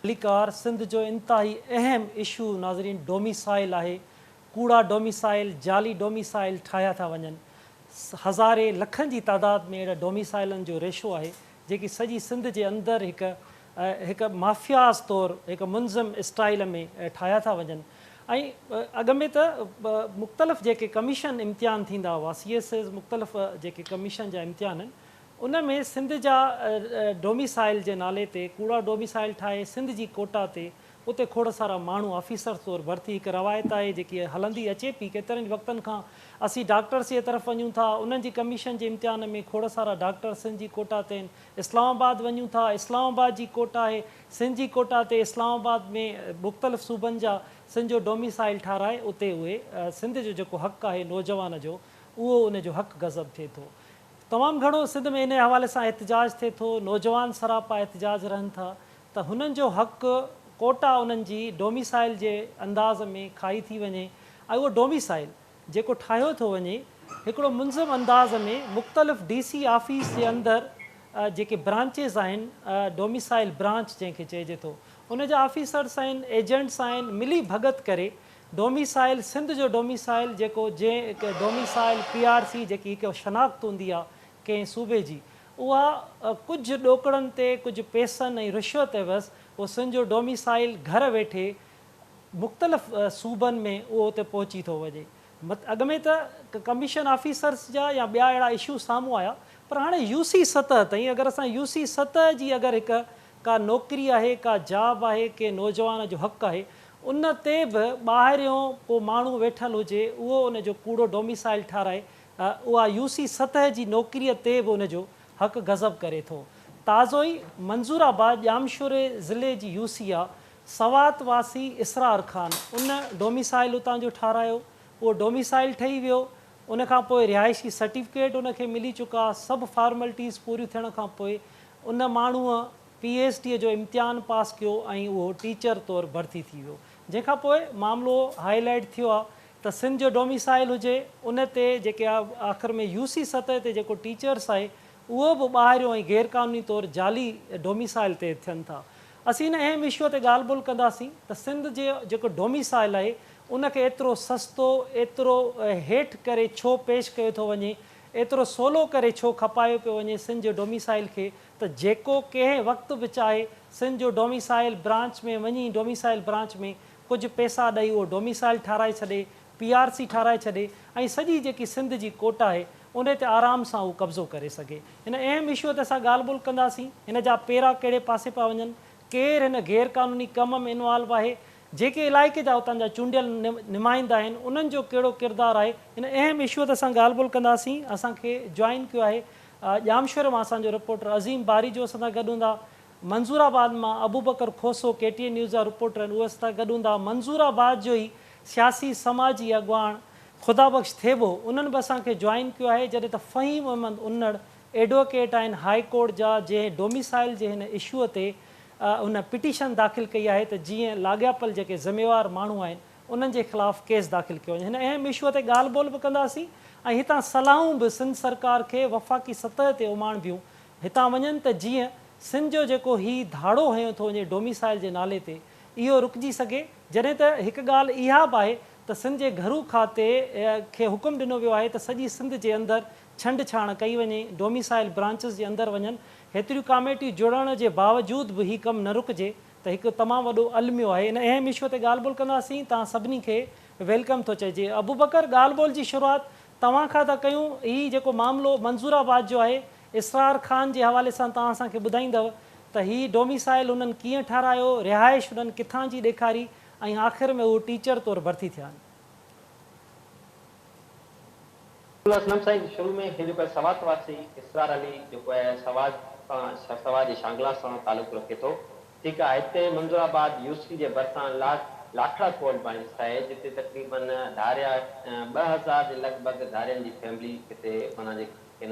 लिकार सिंध जो इंतहाई अहम इशू नाज़रीन डोमिसाइल आहे। कूड़ा डोमिसाइल, जाली डोमिसाइल ठाहिया था वञनि। हज़ारे लखनि जी तादाद में अहिड़ा डोमिसाइलनि जो रेशो आहे जेकी सॼी सिंध जे अंदरि हिकु माफ़ियाज़ तौरु हिकु मुंज़िम स्टाइल में ठाहिया था वञनि। ऐं अॻ में त मुख़्तलिफ़ जेके कमीशन इम्तिहान थींदा हुआ, CSS मुख़्तलिफ़ जेके कमीशन जा इम्तिहान आहिनि, उन में सिंध जा डोमिसाइल जे नाले ते कूड़ा डोमिसाइल ठाहे सिंध जी कोटा ते उते खोड़ सारा माण्हू ऑफिसर तौरु भर्ती। हिकु रवायत आहे जेकी हलंदी अचे पई, केतिरनि वक़्तनि खां असीं डॉक्टर्स जे तरफ़ वञूं था, उन्हनि जी कमीशन जे इम्तिहान में खोड़ सारा डॉक्टर सिंध जी कोटा ते आहिनि। इस्लामाबाद वञूं था, इस्लामाबाद जी कोटा आहे, सिंध जी कोटा ते इस्लामाबाद में मुख़्तलिफ़ सूबनि जा सिंध जो डोमिसाइल ठाराए उते उहे सिंध जो जेको हक़ु आहे नौजवान जो, उहो उन जो हक़ु गज़ब थिए थो। तमामु घणो सिंध में इन हवाले सां एहतजाज थिए थो, नौजवान सरापा एहतजाज रहनि था त हुननि जो हक़ु कोटा उन्हनि जी डोमिसाइल जे अंदाज़ में खाई थी वञे। ऐं उहो डोमिसाइल जेको ठाहियो थो वञे हिकिड़ो मुंज़िम अंदाज़ में मुख़्तलिफ़ DC ऑफिस जे अंदरि जेके ब्रांचिस आहिनि, डोमिसाइल ब्रांच जंहिंखे चइजे थो, उन जा ऑफिसर्स आहिनि, एजेंट्स आहिनि, मिली भगत करे डोमिसाइल सिंध जो डोमिसाइल जेको जंहिं डोमिसाइल PRC जेकी हिकु शनाख़्त हूंदी आहे कंहिं सूबे जी, उहा कुझु ॾोकड़नि ते कुझु पैसनि ऐं रिश्वत बसि उहो सिंध जो डोमिसाइल घर वेठे मुख़्तलिफ़ सूबनि में उहो उते पहुची थो वञे। अॻ में त कमीशन ऑफिसर्स जा या ॿिया अहिड़ा इशू साम्हूं आया, पर हाणे UC सतह ताईं अगरि असां UC सतह जी अगरि हिकु का नौकिरी आहे, का जॉब आहे, के नौजवान जो हक़ु आहे, उन ते बि ॿाहिरियों को माण्हू वेठल हुजे उहो उन जो कूड़ो डोमिसाइल ठाराए उहा UC सतह जी नौकिरीअ ते बि उनजो हक़ु गज़ब करे थो। ताज़ो ई मंज़ूराबाद ॼामशोरे ज़िले जी UC आहे, सवात वासी इसरार ख़ान उन डोमिसाइल उतां जो ठारायो, उहो डोमिसाइल ठही वियो। उनखां पोइ रिहाइशी सर्टिफिकेट उनखे मिली चुका, सभु फॉर्मेलिटीज़ पूरियूं थियण खां पोइ उन माण्हूअ PhD जो इम्तिहान पास कयो ऐं उहो टीचर तौरु भर्ती थी वियो। जंहिंखां पोइ मामिलो हाईलाइट थियो आहे त सिंध जो डोमिसाइल हुजे, उन ते जेके आख़िर में UC सतह ते जेको टीचर्स आहे उहो बि ॿाहिरियों ऐं गैरक़ानूनी तौरु जाली डोमिसाइल ते थियनि था। असीं इन अहम इशूअ ते ॻाल्हि ॿोल कंदासीं त सिंध जो जेको डोमिसाइल आहे उनखे एतिरो सस्तो, एतिरो हेठि करे छो पेश कयो थो वञे, एतिरो सवलो करे छो खपायो पियो वञे सिंध जो डोमिसाइल खे, त जेको कंहिं वक़्तु बि चाहे सिंध जो डोमिसाइल ब्रांच में वञी डोमिसाइल ब्रांच में कुझु पैसा ॾेई उहो डोमिसाइल ठाराए छॾे, PRC ठाराए छॾे ऐं सॼी जेकी सिंध जी कोटा आहे उन ते आराम सां उहो कब्ज़ो करे सघे। हिन अहम इशूअ ते असां ॻाल्हि ॿोल कंदासीं, हिन जा पेरा कहिड़े पासे पिया वञनि, केरु हिन गैरक़ानूनी कम में इन्वॉल्व आहे, जेके इलाइक़े जा उतां जा चूंडियल नुमाइंदा आहिनि उन्हनि जो कहिड़ो किरदारु आहे। हिन अहम इशूअ ते असां ॻाल्हि ॿोल कंदासीं। असांखे जॉइन कयो आहे ॼामशोरे मां असांजो रिपोर्टर अज़ीम बारी जो असां सां गॾु हूंदा, मंज़ूराबाद मां अबू बकर खोसो KTN न्यूज़ जा रिपोर्टर आहिनि, उहे असां सां गॾु हूंदा। मंज़ूराबाद जो ई सियासी समाजी अॻवान ख़ुदा बख़्श थेबो उन्हनि बि असांखे जॉइन कयो आहे, जॾहिं त फ़हीम अहमद उन्नड़ एडवोकेट आहिनि हाई कोर्ट जा, जंहिं डोमिसाइल जे हिन इशूअ ते उन पिटीशन दाख़िल कई आहे त जीअं लाॻापियल जेके ज़िम्मेवार माण्हू आहिनि उन्हनि जे ख़िलाफ़ु केस दाख़िल कयो वञे। हिन अहम इशूअ ते ॻाल्हि ॿोल बि कंदासीं ऐं हितां सलाहूं बि सिंध सरकार खे वफ़ाक़ी सतह ते उमाणबियूं हितां वञनि त जीअं सिंध जो जेको हीउ धाड़ो हयो थो वञे डोमिसाइल जे नाले ते इहो रुकिजी सघे। जॾहिं त हिकु ॻाल्हि इहा बि आहे त सिंध जे घरू खाते खे हुकुम ॾिनो वियो आहे त सॼी सिंध जे अंदरि छंड छाण कई वञे, डोमिसाइल ब्रांचिस जे अंदरि वञनि। हेतिरियूं कमेटियूं जुड़ण जे बावजूदि बि हीउ कमु न रुकिजे त हिकु तमामु वॾो अलमियो आहे। इन अहम इशूअ ते ॻाल्हि ॿोल कंदासीं। तव्हां सभिनी खे वेलकम थो चइजे। अबू बकर, ॻाल्हि ॿोल जी शुरूआति तव्हां खां था कयूं। हीउ जेको मामिलो मंज़ूराबाद जो आहे, इसरार ख़ान जे हवाले सां तव्हां असांखे ॿुधाईंदव त हीउ डोमिसाइल उन्हनि कीअं ठारायो, रिहाइश उन्हनि किथां जी ॾेखारी ऐं आख़िर में उहो टीचर तौरु भर्ती थिया आहिनि। शुरू में जेको सवात वासी इसरार अली जेको आहे सवाद शांगला सां तालुक़ु रखे थो। ठीकु आहे, हिते मंज़ूराबाद UC जे भरिसां लाखड़ा कोट बाइंस आहे, जिते तक़रीबन धारिया 2000 जे लॻभॻि धारियनि जी फैमिली हिते माना जेके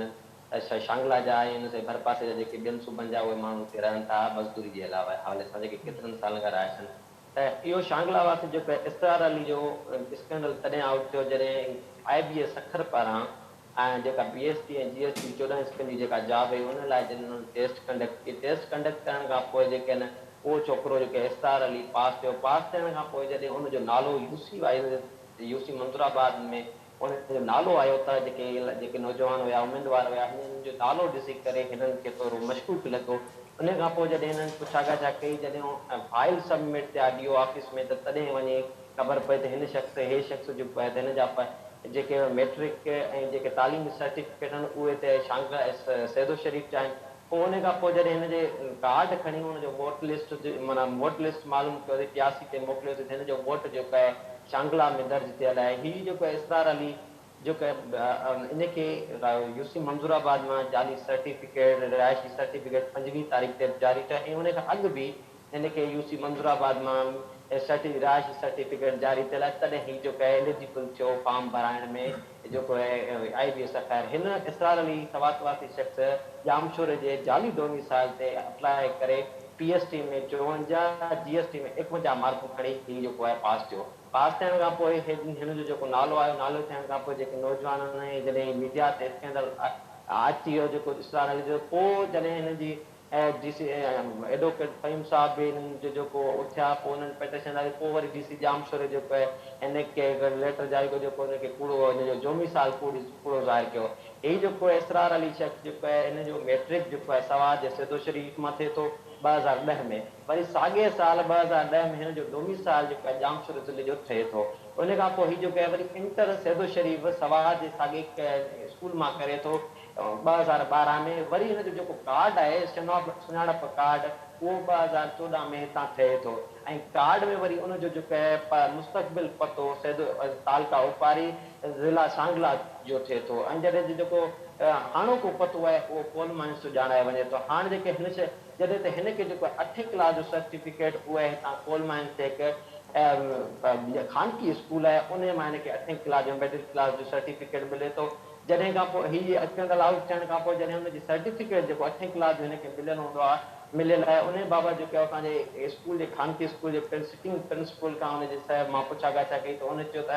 शांगला जा ऐं हिन जे भर पासे जा जेके ॿियनि सूबनि जा उहे माण्हू हिते रहनि था मज़दूरी जे अलावा हवाले सां, जेके केतिरनि सालनि खां रहिया आहिनि। त इहो शांगला वासी जेको आहे इसरार अली जो स्कैंडल तॾहिं आउट थियो जॾहिं IBA सखर पारां ऐं जेका BST ऐं GST 14 स्कीम जी जेका जॉब हुई उन लाइ जॾहिं टेस्ट कंडक्ट करण खां पोइ जेके आहिनि उहो छोकिरो जेको इसरार अली पास थियो। पास थियण खां पोइ जॾहिं उनजो नालो यूसी मंसूराबाद में उनजो नालो आयो त जेके नौजवान हुया उमेदवार हुया हिननि जो नालो ॾिसी करे हिननि खे थोरो मशकूक लॻो। उन खां पोइ जॾहिं हिननि पुछागाछा कई, जॾहिं फाइल सबमिट थिया डी ओ ऑफिस में, त तॾहिं वञी ख़बर पई त हिन शख़्स हे शख़्स जेको आहे हिन जा जेके मैट्रिक ऐं जेके तालीमी सर्टिफिकेट आहिनि उहे त शांगला सैदो शरीफ़ जा आहिनि। पोइ उन खां पोइ जॾहिं हिन जे कार्ड खणी हुनजो वोट लिस्ट माना वोट लिस्ट मालूम कयो, 83 ते मोकिलियो त हिन जो वोट जेको आहे शांगला में दर्ज थियल आहे। हीउ जेको आहे इसरार अली जेको आहे इनखे यूसी मंसूराबाद मां जाली सर्टिफिकेट रिहाइशी सर्टिफिकेट 25 तारीख़ ते जारी थियो ऐं उन खां अॻु बि हिनखे यूसी मंसूराबाद मां रिहाइशी सर्टिफिकेट जारी थियल आहे। तॾहिं हीउ जेको आहे एलिजिबल थियो फॉर्म भराइण में जेको आहे IBS अखैर। हिन इसरार अली सवातवासी शख़्स जामशोर जे जाली डोमिसाइल ते अप्लाई करे PST में 54, GST में 51 मार्कूं खणी हीउ जेको आहे पास थियो। पास थियण खां पोइ हिन जो जेको नालो आयो, नालो थियण खां पोइ जेके नौजवाननि जॾहिं मीडिया ते स्कैंडल अची वियो जेको इसरार अली जो, पोइ जॾहिं हिन जी DC एडवोकेट फ़हीम साहब बि हिननि जो जेको उथिया, पोइ हुननि पिटिशन ॾाढी, पोइ वरी DC जामशोर जेको आहे हिनखे लेटर जारी कयो जेको हिनखे कूड़ो हिनजो जोमिसाल कूड़ो ज़ाहिर कयो। हीउ जेको आहे इसरार अली शख़्स जेको आहे हिन जो मैट्रिक जेको आहे सवाद जे सैदो शरीफ़ मां थिए थो 2010 में, वरी साॻिए साल 2010 में हिन जो डोमिसाइल जेको आहे जामशोर ज़िले जो थिए थो। उन खां पोइ हीउ जेको आहे वरी इंटर सैदो शरीफ़ सवाद जे साॻे स्कूल मां करे थो 2012 में। वरी हिन जो जेको कार्ड आहे सुञाणप कार्ड उहो 2014 में हितां थिए थो ऐं कार्ड में वरी उनजो जेको आहे मुस्तक़बिल पतो सैदो तालका उपारी ज़िला सांगला जो थिए थो ऐं जॾहिं जेको हाणोको पतो आहे उहो कोल माइंस जो ॼाणाए वञे थो। हाणे जेके जॾहिं त हिनखे जेको 8वीं क्लास जो सर्टिफिकेट उहो आहे हितां कोल माइंस ते हिकु खानगी स्कूल आहे, उन मां हिनखे 8वीं क्लास जो मिडिल क्लास जो सर्टिफिकेट मिले थो। जॾहिं खां पोइ हीअ स्कैंडल आउट थियण खां पोइ जॾहिं हुनजी सर्टिफिकेट जेको 8वीं क्लास जो हिनखे मिलियल हूंदो आहे मिलियल आहे, उन बाबति जेको आहे असांजे स्कूल जे खानगी स्कूल जे सिटिंग प्रिंसिपल खां हुनजे साहिब मां पुछागाछा कई त उन चयो त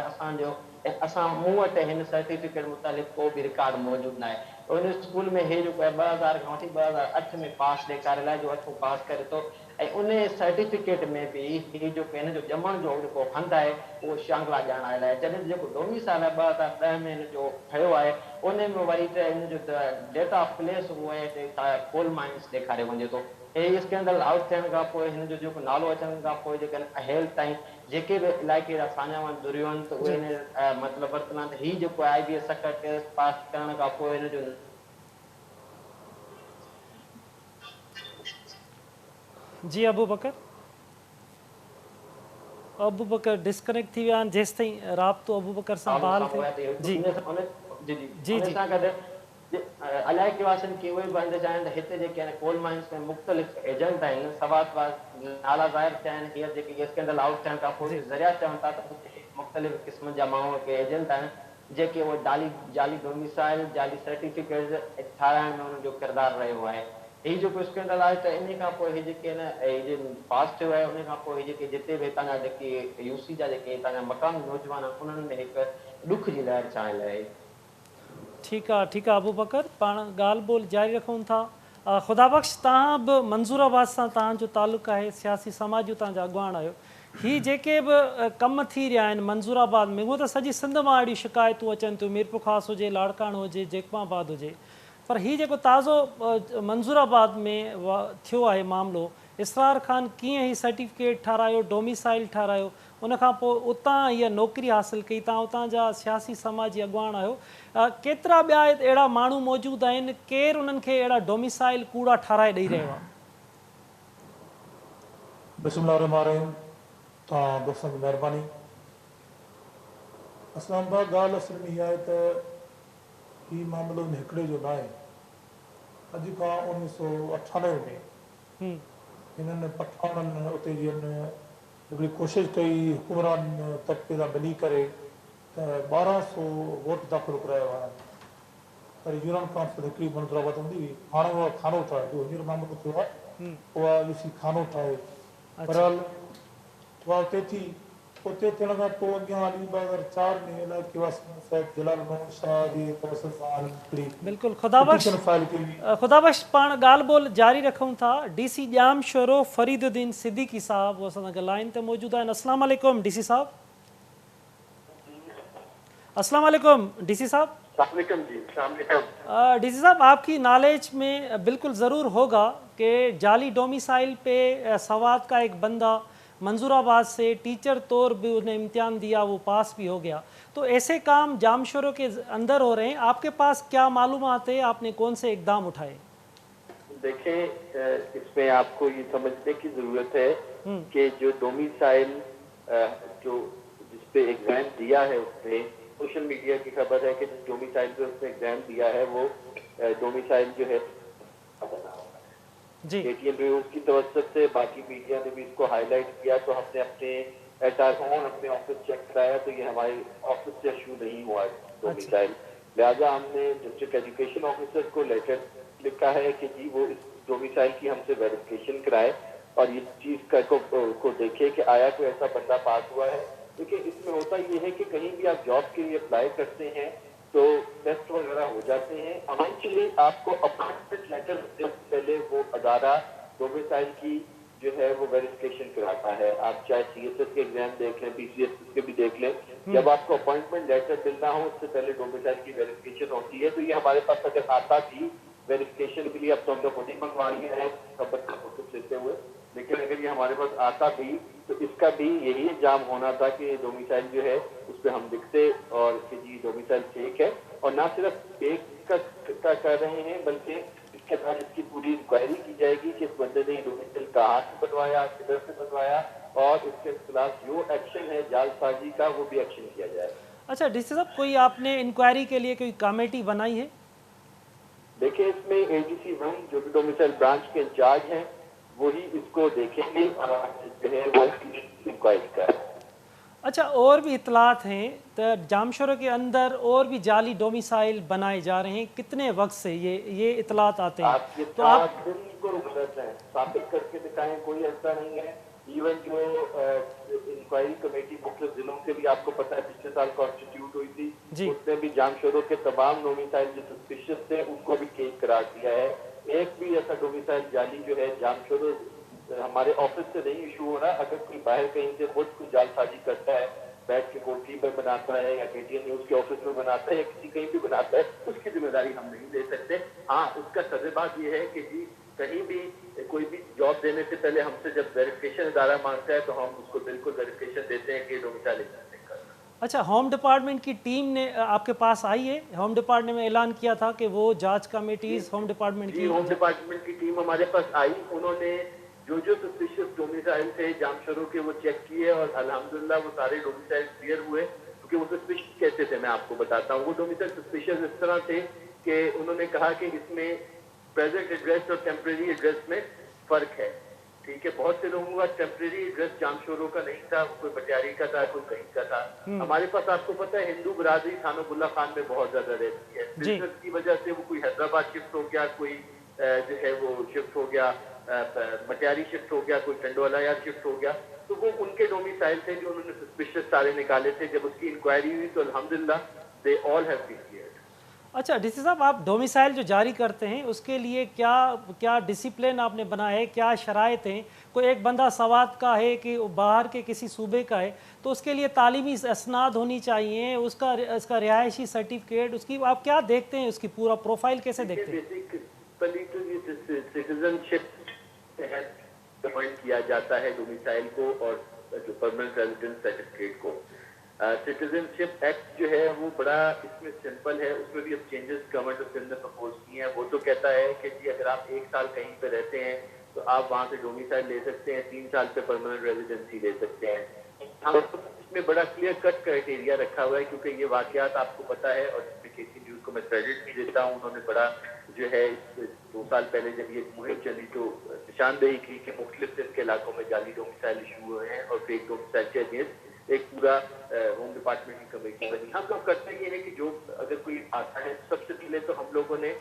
असां मूं वटि हिन सर्टिफिकेट मुतालिक़ को बि रिकॉर्ड मौजूदु न आहे। उन स्कूल में हे जेको आहे 2000 खां वठी 2008 में पास ॾेखारियल आहे जो 8 पास करे थो ऐं उन सर्टिफिकेट में बि हीउ जेको हिन जो ॼमण जो जेको हंधु आहे उहो शांगला ॼाणायल आहे। जॾहिं जेको डोमिसाइल आहे 2010 में हिन जो ठहियो आहे उन में वरी त हिन जो डेट ऑफ प्लेस उहो आहे कोल माइंस ॾेखारे वञे थो। हे स्कैंडल आउट थियण खां पोइ हिन जो जेको नालो अचण खां पोइ जेके अहेल ताईं जेके बि इलाइक़े जा साञावन जुड़ियूं आहिनि त उहे हिन मतिलबु वरितल आहिनि। हीउ जेको आहे IBS टेस्ट पास करण खां पोइ हिन जो जी अबू बकर डिस्कनेक्ट थी विया आहिनि। जेसि ताईं राब्तो अबू बकर सां बहाल थिए। जी जी इलाइक़े वासियुनि खे उहे बि अंदरि चाहिनि त हिते जेके आहिनि कोल माइंस में मुख़्तलिफ़ एजेंट आहिनि सवादवाद नाला ज़ाहिर थिया आहिनि। हीअ जेके स्कैंडल आउट थियण खां पोइ ज़रिया चवनि था त मुख़्तलिफ़ क़िस्म जा माण्हू के एजेंट आहिनि जेके उहे जाली डोमिसाइल जाली सर्टिफिकेट ठाराइण में उन्हनि जो किरदारु रहियो आहे। हीउ जेको स्कैंडल आहे त इन खां पोइ हीउ जेके आहिनि पास थियो आहे उन खां पोइ जेके जिते बि हितां जा जेके यूसी जा जेके हितां जा मक़ामी नौजवान आहिनि उन्हनि में हिकु ॾुख जी लहर छाइल आहे। ठीकु आहे अबू बकर, पाण ॻाल्हि ॿोल जारी रखूं था। ख़ुदा बख़्श तव्हां बि मंसूराबाद सां तव्हांजो तालुक़ु आहे, सियासी समाज जो तव्हां जा अॻुवान आहियो। हीअ जेके बि कम थी रहिया आहिनि मंसूराबाद में उहो त सॼी सिंध मां अहिड़ियूं शिकायतूं अचनि थियूं, मीरपुर ख़ासि हुजे, लाड़काणो हुजे, जेकमाबाद हुजे, पर हीउ जेको ताज़ो मंसूराबाद में थियो आहे मामिलो, इसरार ख़ान कीअं हीउ सर्टिफिकेट ठारायो, डोमिसाइल ठारायो, उनखां पोइ उतां हीअ नौकिरी हासिलु कई, तव्हां उतां जा सियासी समाजी अॻुवान आहियो, केतिरा ॿिया अहिड़ा माण्हू मौजूदु आहिनि, केरु उन्हनि खे अहिड़ा डोमिसाइल कूड़ा ठाराए ॾेई रहियो आहे? बिस्मिल्लाहिर्रहमानिर्रहीम। तव्हां दोस्तनि जी महिरबानी। ॻाल्हि असल में इहा आहे त हीउ मामिलो हिकिड़े जो न आहे। अॼु खां 1998 में हिननि पठाननि उते जिनि हिकिड़ी कोशिशि कई हुकुमरान तबिके सां मिली करे त 1200 वोट दाख़िल करायो आहे। पर यूनियन काउंसिल हिकिड़ी मंसूराबाद हूंदी हुई, हाणे उहा खानो ठाहे जो हींअर मामिलो थियो आहे, उहा ॾिसी खानो ठाहे। बहरहाल उहा उते थी उते थियण खां पोइ अॻियां अलीबाग 4 में इलाइक़े वासियुनि सैद जलाल मोहम्मद शाह जी तवसल सां हिकिड़ी बिल्कुल खुदाबख्श पिटीशन फाइल कई। खुदाबख्श पाण ॻाल्हि ॿोल जारी रखूं था। DC जाम शोरो फरीदुद्दीन सिद्दीकी साहब वो असां लाइन ते मौजूद आहिनि। अस्सलाम वालेकुम DC साहब। अस्सलाम वालेकुम DC साहब। DC साहब, आपकी नॉलेज में बिल्कुल ज़रूर होगा कि जाली डोमिसाइल पे सवात का एक बंदा मंजूराबाद से टीचर तौर भी उन्हें इम्तिहान दिया, वो पास भी हो गया। तो ऐसे काम जामशोरों के अंदर हो रहे हैं, आपके पास क्या मालूमात है, आपने कौन से इकदाम उठाए? देखें, इसमें आपको ये समझने की ज़रूरत है कि जो डोमिसाइल जो जिसपे एग्जाम दिया है उसने, सोशल मीडिया की खबर है कि जिस डोमिसाइल पे उसने एग्जाम दिया है वो डोमिसाइल जो है जी KTN न्यूज़ की तवज्जो से बाकी मीडिया ने भी इसको हाईलाइट किया, तो हमने अपने अपने ऑफिस चेक कराया तो ये हमारे ऑफिस से इशू नहीं हुआ डोमिसाइल। लिहाजा हमने डिस्ट्रिक्ट एजुकेशन ऑफिसर को लेटर लिखा है कि जी वो इस डोमिसाइल की हमसे वेरिफिकेशन कराए और इस चीज को देखे कि आया कोई ऐसा बंदा पास हुआ है। देखिए, इसमें होता ये है कि कहीं भी आप जॉब के लिए अप्लाई करते हैं तो टेस्ट वगैरह हो जाते हैं, इवेंचुअली आपको अपॉइंटमेंट लेटर से पहले वो अदारा डोमिसाइल की जो है वो वेरिफिकेशन कराता है। आप चाहे CSS के एग्जाम देख लें, PCS के भी देख लें, जब आपको अपॉइंटमेंट लेटर मिलना हो उससे पहले डोमिसाइल की वेरिफिकेशन होती है। तो ये हमारे पास अगर आता भी वेरिफिकेशन के लिए, अब तो हम लोग खुद ही मंगवा लिए हैं खबर का फोटो लेते हुए, लेकिन अगर ये हमारे पास आता भी तो इसका भी यही इल्जाम होना था कि डोमिसाइल जो है उस पर हम लिखते और कि जी डोमिसाइल फेक है, और ना सिर्फ फेक का कर रहे हैं बल्कि इसके बाद इसकी पूरी इंक्वायरी की जाएगी कि इस बंदे ने डोमिसाइल कहाँ से बनवाया, किधर से बनवाया, और इसके खिलाफ जो एक्शन है जालसाजी का वो भी एक्शन किया जाए। अच्छा DC साहब, कोई आपने इंक्वायरी के लिए कोई कमेटी बनाई है? देखिए, इसमें ADC 1 जो भी डोमिसाइल ब्रांच के इंचार्ज हैं वही इसको देखेंगे और जो है वो इंक्वायरी करें। अच्छा, और भी इतलात हैं तो जामशोरों के अंदर और भी जाली डोमिसाइल बनाए जा रहे हैं, कितने वक्त से ये इतलात आते हैं? आप ये तो आप बिल्कुल गलत है, साबित करके दिखाएं, कोई ऐसा नहीं है। इवन जो इंक्वायरी कमेटी मुख्तलिफ जिलों से भी आपको पता है पिछले साल कॉन्स्टिट्यूट हुई थी, उसने भी जामशोरों के तमाम डोमिसाइल जो सस्पिशियस थे उनको भी केस करार दिया है। एक भी ऐसा डोमिसाइल जाली जो है जामशोरों हमारे ऑफिस से नहीं इशू हो रहा। अगर कोई बाहर कहीं से खुद कोई जालसाजी करता है, बैठ के कोठी पर बनाता है या KTN न्यूज़ के ऑफिस में बनाता है या किसी कहीं भी बनाता है, उसकी जिम्मेदारी हम नहीं ले सकते। हाँ, उसका सज़ेबात ये है कि जी कहीं भी कोई भी जॉब देने से पहले हमसे जब वेरिफिकेशन इदारा मांगता है तो हम उसको बिल्कुल वेरिफिकेशन देते हैं कि डोमिसाइल एग्जाम करना। अच्छा, होम डिपार्टमेंट की टीम ने आपके पास आई है? होम डिपार्टमेंट में ऐलान किया था कि वो जांच कमेटीज होम डिपार्टमेंट की होम डिपार्टमेंट की टीम हमारे पास आई, उन्होंने जो सस्पिशियस डोमिसाइल थे जामशोरों के वो चेक किए और अल्हम्दुलिल्लाह वो सारे डोमिसाइल क्लियर हुए। क्योंकि वो सस्पिशियस कैसे थे मैं आपको बताता हूँ। वो डोमिसाइल सस्पिशियस इस तरह थे कि उन्होंने कहा कि इसमें प्रेजेंट एड्रेस और टेम्परेरी एड्रेस में फर्क है। ठीक है, बहुत से लोगों का टेम्परेरी एड्रेस जामशोरों का नहीं था, कोई पटियारी का था, कोई कहीं का था। हमारे पास आपको पता है हिंदू बरादरी थानोबुल्ला खान में बहुत ज्यादा रहती है, बिजनेस की वजह से वो कोई हैदराबाद शिफ्ट हो गया, कोई जो है वो शिफ्ट हो गया, मटियारी शिफ्ट हो गया, कोई टंडोला या शिफ्ट हो गया। तो वो उनके डोमिसाइल थे जो उन्होंने सस्पिशियस सारे निकाले थे। जब उसकी इंक्वायरी हुई तो अल्हम्दुलिल्लाह they all have been cleared. अच्छा DC साहब, आप डोमिसाइल जो जारी करते हैं उसके लिए क्या डिसिप्लिन आपने बनाया है, क्या शराइत हैं? कोई एक बंदा सवात का है कि बाहर के किसी सूबे का है तो उसके लिए तालीमी असनाद होनी चाहिए, उसका रिहायशी सर्टिफिकेट, उसकी आप क्या देखते हैं, उसकी पूरा प्रोफाइल कैसे देखते हैं? सिटीजनशिप अपॉइंट किया जाता है डोमिसाइल को और जो परमानेंट रेजिडेंस सर्टिफिकेट को। सिटीजनशिप एक्ट जो है वो बड़ा इसमें सिंपल है, उसमें भी अब चेंजेस गवर्नमेंट ऑफ सिंध ने प्रपोज किए हैं। वो तो कहता है कि जी अगर आप 1 साल कहीं पे रहते हैं तो आप वहाँ से डोमिसाइल ले सकते हैं, 3 साल पे परमानेंट रेजिडेंसी ले सकते हैं। इसमें बड़ा क्लियर कट क्राइटेरिया रखा हुआ है क्योंकि ये वाकयात आपको पता है और इसमें KTN न्यूज़ को मैं क्रेडिट भी देता हूँ। उन्होंने बड़ा जो है 2 साल पहले जब ये मुहिम चली तो निशानदेही की कि मुख्तलिफ सिंध के इलाकों में जाली डोमिसाइल इशू हुए हैं और फेक डोमिसाइल के अगेंस्ट एक पूरा होम डिपार्टमेंट की कमेटी बनी। हम लोग करते ये है कि जो अगर कोई आता है सबसे पहले तो हम लोगों ने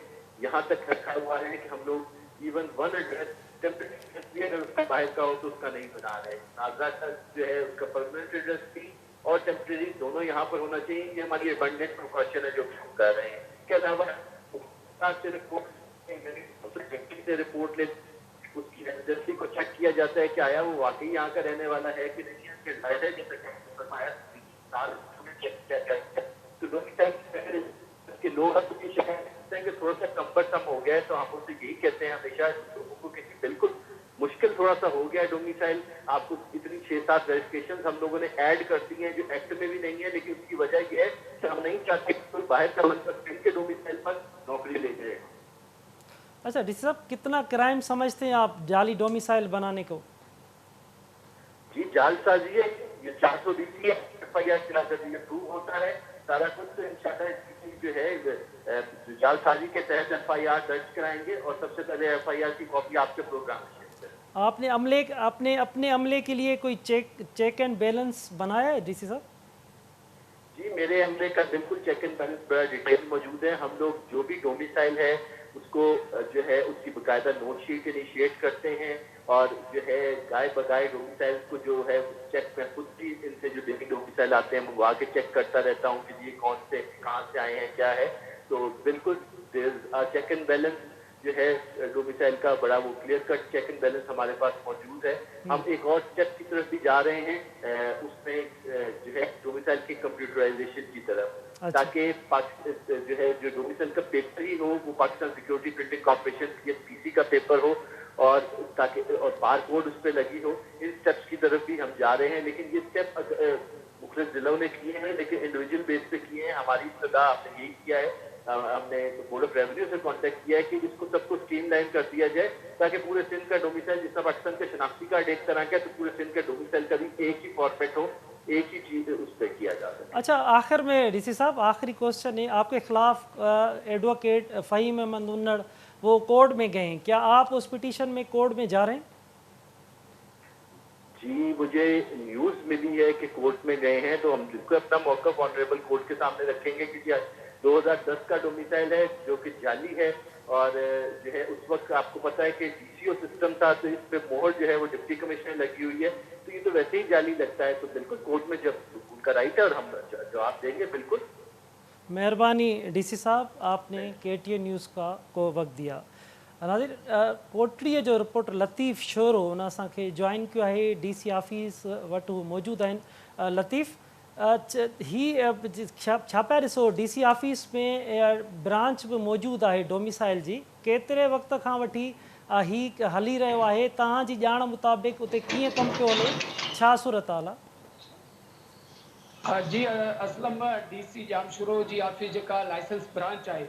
यहाँ तक रखा हुआ है कि हम लोग इवन 1 एड्रेस टेम्परेरी अगर उसका बाहर का हो तो उसका नहीं बना रहे। नाजरा का जो है उसका परमानेंट एड्रेस भी और टेम्परेरी दोनों यहाँ पर होना चाहिए। ये हमारी एबंडेंट प्रिकॉशन है जो हम कर रहे हैं। इसके अलावा से रिपोर्ट ले उसकी एजेंसी को चेक किया जाता है कि आया वो वाकई यहाँ का रहने वाला है कि नहीं है। जैसे तो के लोग अपनी शिकायत करते हैं कि थोड़ा सा कम्फर्टम हो गया है, तो हम उनसे यही कहते हैं हमेशा लोगों को कि बिल्कुल मुश्किल थोड़ा सा हो गया है डोमिसाइल। आपको इतनी 6-7 रजिस्ट्रेशन हम लोगों ने ऐड कर दी हैं जो एक्ट में भी नहीं है, लेकिन उसकी वजह यह है कि हम नहीं चाहते कि कोई बाहर का बंदा के डोमिसाइल पर नौकरी ले जाए। अच्छा डीसी साहब, कितना क्राइम समझते हैं आप जाली डोमिसाइल बनाने को? जी जालसाजी है, ये 420 FIR चला कर ये प्रूव होता है सारा कुछ। तो इंशाल्लाह जो है जालसाजी के तहत FIR दर्ज कराएंगे और सबसे पहले FIR की कॉपी आपके प्रोग्राम में शेयर करेंगे। आपने अपने अमले के लिए कोई चेक एंड बैलेंस बनाया है डीसी साहब? जी मेरे अमले का बिल्कुल चेक एंड बैलेंस बड़ा डिटेल मौजूद है। हम लोग जो भी डोमिसाइल है उसको जो है उसकी बाकायदा नोट शीट इनिशिएट करते हैं और जो है गाय बगाए डोमिसाइल को जो है चेक में खुद भी इनसे जो डेली डोमिसाइल आते हैं मंगवा के चेक करता रहता हूँ कि ये कौन से कहाँ से आए हैं क्या है। तो बिल्कुल चेक एंड बैलेंस जो है डोमिसाइल का बड़ा वो clear cut check and balance हमारे पास मौजूद है। हम एक और स्टेप की तरफ भी जा रहे हैं उसमें जो है डोमिसाइल की कंप्यूटराइजेशन की तरफ, ताकि जो है जो डोमिसाइल का पेपर ही हो वो Pakistan security printing corporation PC का पेपर हो और ताकि और बार कोड उस पर लगी हो। इन स्टेप्स की तरफ भी हम जा रहे हैं, लेकिन ये स्टेप मुख्तलिफ जिलों ने किए हैं लेकिन इंडिविजुअल बेस पे किए हैं। हमारी इब्तदा हमने यही किया है, हमने बोर्ड ऑफ रेवेन्यू से कांटेक्ट किया है कि इसको सबको स्ट्रीमलाइन कर दिया जाए ताकि पूरे सिंध का डोमिसाइल जितना पाकिस्तान का शनाख्ती कार्ड एक तरह का है तो पूरे सिंध का डोमिसाइल का भी एक ही फॉर्मेट हो, एक ही चीज उस पर किया जा सके। अच्छा आखिर में डीसी साहब आखिरी क्वेश्चन है, आपके खिलाफ एडवोकेट फ़हीम अहमद उन्नड़ वो कोर्ट में गए हैं, क्या आप उस पिटीशन में कोर्ट में जा रहे हैं? जी मुझे न्यूज़ मिली है कि कोर्ट में गए हैं, तो हम बिल्कुल अपना मौक़िफ़ ऑनरेबल कोर्ट के सामने रखेंगे क्योंकि 2010 का डोमिसाइल है जो कि जाली है और जो है उस वक्त आपको पता है कि DCO सिस्टम था तो इस पे मोहर जो है वो डिप्टी कमिश्नर लगी हुई है, तो ये तो वैसे ही जाली लगता है। तो बिल्कुल कोर्ट में जब उनका राइट है और हम जवाब देंगे बिल्कुल। मेहरबानी डीसी साहब, आपने KTN न्यूज़ को वक्त दिया। नाज़रीन कोटड़ीअ जो रिपोर्टर लतीफ़ शोरो उन असांखे जॉइन कयो आहे DC ऑफिस वटि हू मौजूदु आहिनि। लतीफ़ छा पिया ॾिसो DC ऑफिस में ब्रांच बि मौजूदु आहे डोमिसाइल जी, केतिरे वक़्त खां वठी ही हली रहियो आहे? तव्हांजी ॼाण मुताबिक़ उते कीअं कमु पियो हले, छा सूरत हाल आहे? जी असलम DC जामशुरो जी ऑफिस जेका लाइसेंस ब्रांच आहे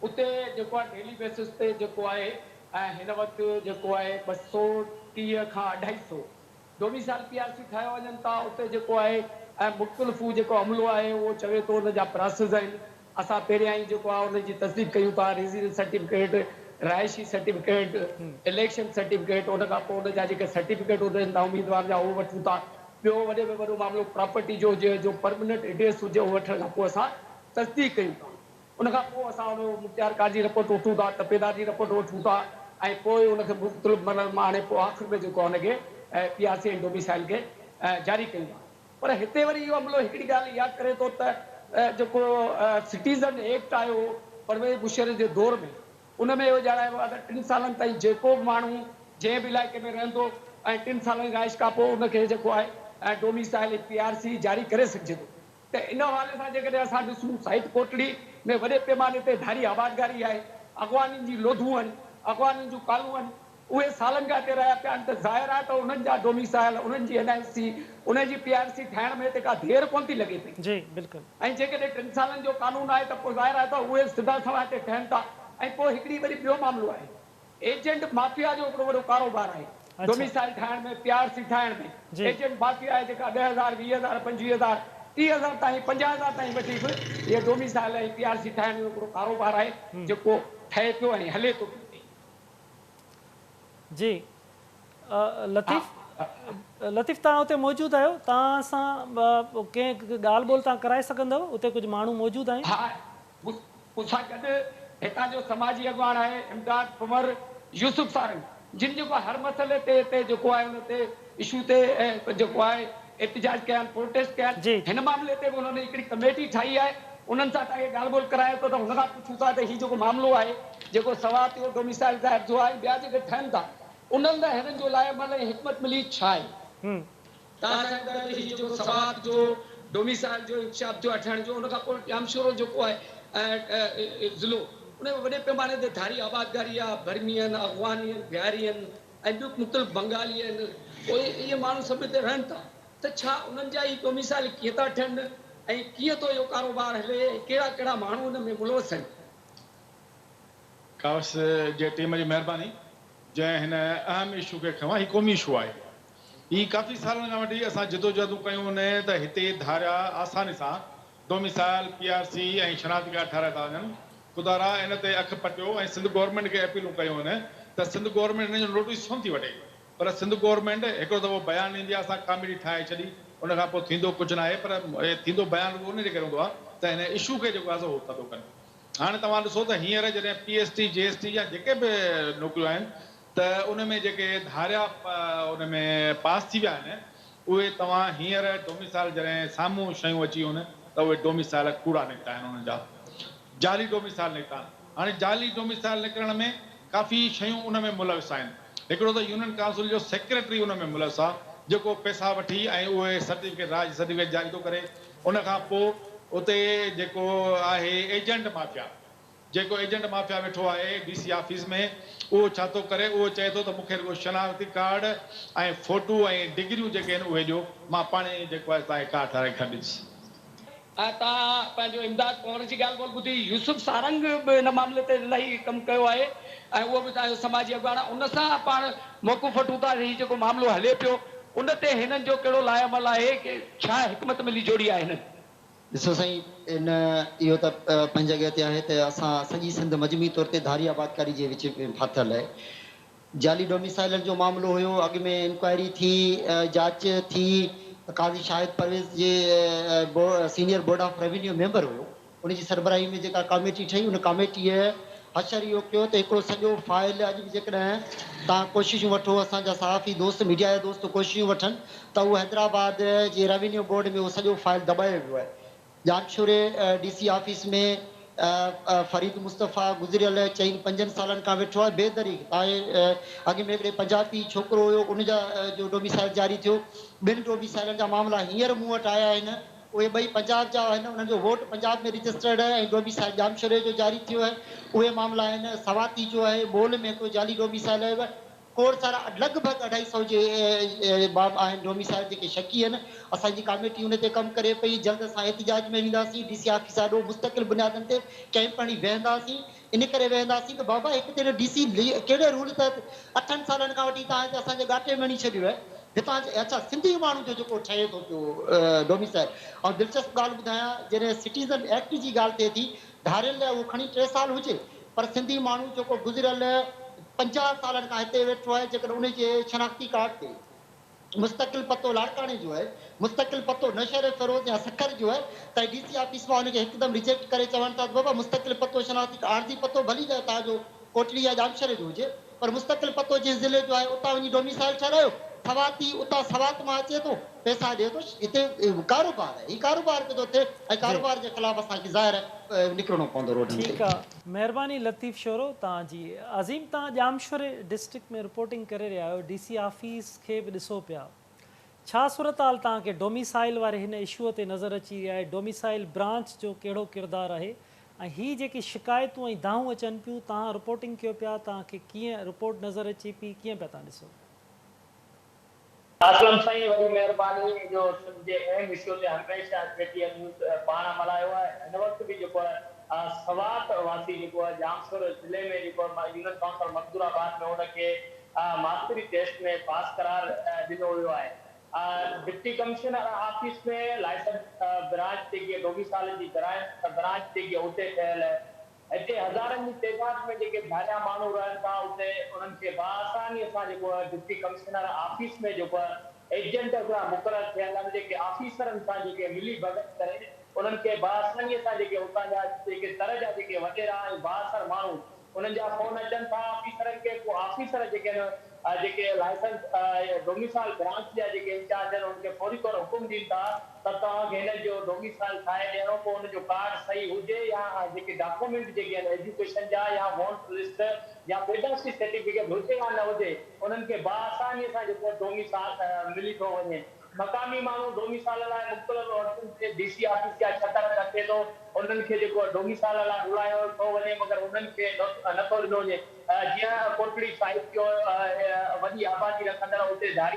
उते जेको आहे डेली बेसिस ते जेको आहे ऐं हिन वक़्तु जेको आहे 230 खां 250 डोमिसाइल PRC ठाहिया वञनि था। उते जेको आहे ऐं मुख़्तलिफ़ जेको अमलो आहे उहो चवे थो उन जा प्रोसेस आहिनि। असां पहिरियां ई जेको आहे उन जी तस्दीक कयूं था, रेज़िडेंस सर्टिफिकेट, रहायशी सर्टिफिकेट, इलेक्शन सर्टिफिकेट, उन खां पोइ उन जा जेके सर्टिफिकेट हुजनि था उम्मीदवार जा उहो वठूं था। ॿियो वॾे में वॾो मामिलो प्रॉपर्टी जो परमानेंट एड्रेस हुजे उहो वठण खां पोइ असां तस्दीक कयूं था। उन खां पोइ असां उन मुख़्तियार कार जी रिपोर्ट वठूं था, तपेदार जी रिपोर्ट वठूं था ऐं पोइ उनखे मुख़्तलिफ़ मां हाणे पोइ आख़िर में जेको आहे उनखे PRC ऐं डोमिसाइल खे जारी कयूं था। पर हिते वरी इहो अमलो हिकिड़ी ॻाल्हि यादि करे थो त जेको सिटीज़न एक्ट आयो परवेज़ मुशर्रफ जे दौर में, उन में इहो ॼाणायो आहे त 3 सालनि ताईं जेको बि माण्हू जंहिं बि इलाइक़े में रहंदो ऐं 3 सालनि जी रिहाइश खां पोइ उनखे जेको आहे डोमिसाइल PRC जारी करे सघिजे थो। त इन हवाले सां जेकॾहिं असां ॾिसूं साहित कोटड़ी में वॾे पैमाने ते धारी आबादगारी आहे, अॻवाननि जी लोधूं आहिनि, अॻवाननि जूं कालूं आहिनि, उहे सालनि खां हिते रहिया पिया आहिनि। त ज़ाहिर आहे त उन्हनि जा डोमिसाइल, उन्हनि जी NIC, उनजी PRC ठाहिण में त का देरि कोन थी लॻे पई। जी बिल्कुलु। ऐं जेकॾहिं 3 सालनि जो कानून आहे त पोइ ज़ाहिर आहे त उहे सिधा सवा हिते ठहनि था। ऐं पोइ हिकिड़ी वरी ॿियो मामिलो आहे, एजेंट माफिया जो हिकिड़ो वॾो कारोबार आहे डोमिसाइल ठाहिण में, PRC ठाहिण में। एजेंट माफिया आहे जेका 10,000, 20,000, 25,000, 30,000 ताईं, 50,000 ताईं वठी बि इहे डोमिसाइल ऐं PRC ठाहिण जो हिकिड़ो कारोबार आहे जेको ठहे पियो ऐं हले थो। जी लतीफ़ तव्हां उते मौजूदु आहियो, तव्हां सां कंहिं ॻाल्हि ॿोल तव्हां कराए सघंदव? उते कुझु माण्हू मौजूदु आहिनि? हा, मूंसां गॾु हितां जो समाजी अॻवान आहे इमदाद कुंवर यूसुफ सारंग, जिन जेको हर मसइले ते जेको आहे उन ते इशू ते जेको आहे एहतिजाज कया आहिनि, प्रोटेस्ट कया जी। आहिनि। हिन मामले ते बि उन्हनि हिकिड़ी कमेटी ठाही आहे, उन्हनि सां तव्हांखे ॻाल्हि ॿोल कराए थो त हुन खां पुछूं था त हीउ जेको मामिलो आहे जेको सवात जो डोमिसाइल साहिब जो आहे, ॿिया जेके ठहनि था उन्हनि लाइ हिननि जो लाइ मतिलबु हिकमत मिली छा आहे? हम्म, तव्हां ॿुधाईंदा त हीउ जेको सवात जो डोमिसाइल जो इंकशाफ जो ठहण जो, उन खां पोइ जामशोरो जेको आहे ज़िलो, उन में वॾे पैमाने ते धारी आबादकारी आहे, बर्मी आहिनि, अफ़गानी आहिनि, बिहारी आहिनि ऐं ॿियूं मुख़्तलिफ़ बंगाली आहिनि, पोइ इहे माण्हू सभु हिते रहनि था, त छा उन्हनि जा ई डोमिसाइल कीअं था ठहनि ऐं कीअं थो इहो कारोबार हले, कहिड़ा कहिड़ा माण्हू उन में मुलवस आहिनि? कावस जे टीम जी महिरबानी जंहिं हिन अहम इशू खे खयो आहे। हीउ क़ौमी इशू आहे। हीउ काफ़ी सालनि खां वठी असां जिदोजहदूं कयूं आहिनि त हिते धारिया आसानी सां डोमिसाइल PRC ऐं शनाख्ती कार्ड ठाराए था वञनि। ख़ुदारा इन ते अखि पटियो ऐं सिंध गवर्नमेंट खे अपीलूं कयूं आहिनि त सिंध गवर्नमेंट हिन जो नोटिस छो थी वठे, पर सिंध गवर्नमेंट हिकिड़ो दफ़ो बयानु ॾींदी आहे, असां कमेटी ठाहे छॾी, उन खां पोइ थींदो कुझु न आहे, पर थींदो बयानु उन जे करे हूंदो आहे त हिन इशू खे जेको आहे उहो थधो कनि। हाणे तव्हां ॾिसो त हींअर जॾहिं PST GST या जेके बि नौकरियूं आहिनि त उन में जेके धारिया उन में पास थी विया आहिनि, उहे तव्हां हींअर डोमिसाइल जॾहिं साम्हूं शयूं अची वञनि त उहे डोमिसाइल कूड़ा निकिता आहिनि, उन्हनि जा जाली डोमिसाइल निकिता आहिनि। हाणे जाली डोमिसाइल निकिरण में काफ़ी शयूं उन में मुलविस आहिनि। हिकिड़ो त यूनियन काउंसिल जो सेक्रेटरी उन में मुलविस आहे, जेको पैसा वठी ऐं उहे सर्टिफिकेट राज सर्टिफिकेट जारी थो करे। उन खां पोइ उते जेको आहे एजेंट माफ़िया, जेको एजेंट माफ़िया वेठो आहे DC ऑफिस में, उहो छा थो करे, उहो चए थो त मूंखे रुगो शनाख्ती कार्ड ऐं फ़ोटू ऐं डिग्रियूं जेके आहिनि उहे ॾियो, मां पाणे जेको आहे तव्हांखे कार्ड ठाराए खणी ॾींदुसि। ऐं तव्हां पंहिंजो इमदाद कुंवर जी ॻाल्हि ॿोल ॿुधी, यूसुफ सारंग बि हिन मामले ते इलाही कमु कयो आहे ऐं उहो बि तव्हांजो समाजी अॻवान आहे, उन सां पाण मौक़ुफ़ वठूं था। हीउ जेको मामिलो हले पियो उन ते हिननि जो कहिड़ो लाइअमल आहे, की छा हिकमत मिली जोड़ी आहे हिननि? ॾिसो साईं, इन इहो त पंहिंजी जॻह ते आहे त असां सॼी सिंध मजमूई तौर ते धारी आबादकारी जे विच में फाथल आहे। जाली डोमिसाइलनि जो मामिलो हुयो, अॻु में इंक्वायरी थी, जांच थी, काज़ी शाहिद परवेज़ जे senior board of revenue member हुयो, उनजी सरबराही में जेका कमेटी ठही, उन कमेटीअ हशर इहो कयो त हिकिड़ो सॼो फाइल अॼु बि जेकॾहिं तव्हां कोशिशूं वठो, असांजा सहाफ़ी दोस्त मीडिया जा दोस्त कोशिशूं वठनि त उहो हैदराबाद जे रेवेन्यू बोर्ड में उहो सॼो फाइल दॿायो वियो आहे। जामशोरे DC ऑफिस में फरीद मुस्तफ़ा गुज़रियल 4-5 सालनि खां वेठो आहे बेदरीक़। अॻु में हिकिड़े पंजाबी छोकिरो हुयो, उनजा जो डोमिसाइल जारी थियो। ॿिनि डोमिसाइलनि जा मामला हींअर मूं वटि आया आहिनि, उहे ॿई पंजाब जा आहिनि, उन्हनि जो वोट पंजाब में रजिस्टर्ड आहे ऐं डोमिसाइल जामशोरे जो जारी थियो आहे। उहे मामला आहिनि। सवाती जो आहे, बोल में को जाली डोमिसाइल आहे, कोर्ट सारा लॻभॻि 250 जे बाब आहिनि डोमिसाइल जेके शकी आहिनि। असांजी कमेटी उन ते कमु करे पई। जल्द असां एहतिजाज में वेंदासीं, DC ऑफिस ॾाढो मुस्तक़िल बुनियादनि ते कैंप खणी वेहंदासीं। इन करे वेहंदासीं त बाबा हिकु त DC कहिड़े रूल त 8 सालनि खां वठी तव्हां असांजे घाटे में वञी छॾियो आहे। हितां अच्छा सिंधी माण्हू जो जेको ठहे थो पियो डोमिसाइल। ऐं दिलचस्प ॻाल्हि ॿुधायां, जॾहिं सिटीज़न एक्ट जी ॻाल्हि थिए थी, धारियल लाइ उहो खणी 3 साल हुजे, पर सिंधी माण्हू जेको गुज़िरियल 50 सालनि खां हिते वेठो आहे, जेकॾहिं उनजे शनाख्ती कार्ड ते मुस्तक़िल पतो लाड़काणे जो आहे, मुस्तक़िल पतो नशर फ़िरोज़ या सखर जो आहे, त DC ऑफिस मां उनखे हिकदमि रिजेक्ट करे चवनि था त बाबा मुस्तक़िल पतो शनाख्ती आरज़ी पतो भली जा तव्हांजो कोटली या जामशरे जो हुजे, पर मुस्तक़िल पतो जंहिं ज़िले जो आहे उतां वञी डोमिसाइल ठारायो। सवाती उतां सवात मां अचे थो, पैसा ॾिए थो। हिते कारोबार आहे, हीउ कारोबार पियो थो थिए ऐं कारोबार जे ख़िलाफ़ असांखे ज़ाहिर निकिरणो पवंदो रोड ते। ठीकु आहे, महिरबानी लतीफ़ शोरो तव्हांजी। अज़ीम, तव्हां जामशोरे डिस्ट्रिक्ट में रिपोर्टिंग करे रहिया आहियो, DC ऑफिस खे बि ॾिसो पिया, छा सूरत हाल तव्हांखे डोमिसाइल वारे हिन इशूअ ते नज़र अची रही आहे? डोमिसाइल ब्रांच जो कहिड़ो किरदारु आहे ऐं हीअ जेकी शिकायतूं ऐं दाहूं अचनि पियूं, तव्हां रिपोर्टिंग कयो पिया, तव्हांखे कीअं रिपोर्ट नज़र अचे पई, कीअं पिया तव्हां ॾिसो? असलम साईं, वॾी महिरबानी। जो सिंध जे अहम इशू ते हमेशह KTN न्यूज़ पाण मल्हायो आहे। हिन वक़्तु बि जेको आहे सवात वासी जेको आहे जामशोर ज़िले में जेको यूनियन काउंसिल मखदूराबाद में उनखे मास्तरी टेस्ट में पास करार ॾिनो वियो आहे। डिप्टी कमिश्नर ऑफिस में लाइसेंस ब्रांच जेकी डोमिसाइल जी ब्रांच जेकी उते ठहियल आहे, हिते हज़ारनि जी तइदाद में जेके धारिया माण्हू रहनि था, उते उन्हनि खे बाआसानीअ सां जेको आहे डिप्टी कमिश्नर ऑफिस में जेको आहे एजेंट मुक़ररु थियल आहिनि, जेके ऑफिसरनि सां जेके मिली भगत करे उन्हनि खे बाआसानीअ सां जेके उतां जा जेके तर जा जेके वॾेरा ऐं बाअसर माण्हू उन्हनि जा फोन अचनि था ऑफिसरनि खे, को ऑफिसर जेके आहिनि जेके लाइसेंस डोमिसाइल ब्रांच जा जेके इंचार्ज आहिनि उनखे फौरी तौर हुकुम ॾीनि था त तव्हांखे हिन जो डोमिसाइल ठाहे ॾियणो, पोइ हुनजो कार्ड सही हुजे या जेके डॉक्यूमेंट जेके आहिनि एजुकेशन जा या वॉन्ट लिस्ट या पेडासी सर्टिफिकेट हुजे या न हुजे, उन्हनि खे बाआसानीअ सां जेको डोमिसाइल मिली थो वञे। मक़ामी माण्हू डोमिसाइल लाइ मुख़्तलिफ़ डीसी ऑफिस जा चकर कटे थो, उन्हनि खे जेको डोमिसाइल लाइ घुरायो थो वञे, मगर उन्हनि खे नथो ॾिनो वञे। जीअं कोटड़ी साहिब जो वॾी आबादी रखंदड़ उते धारी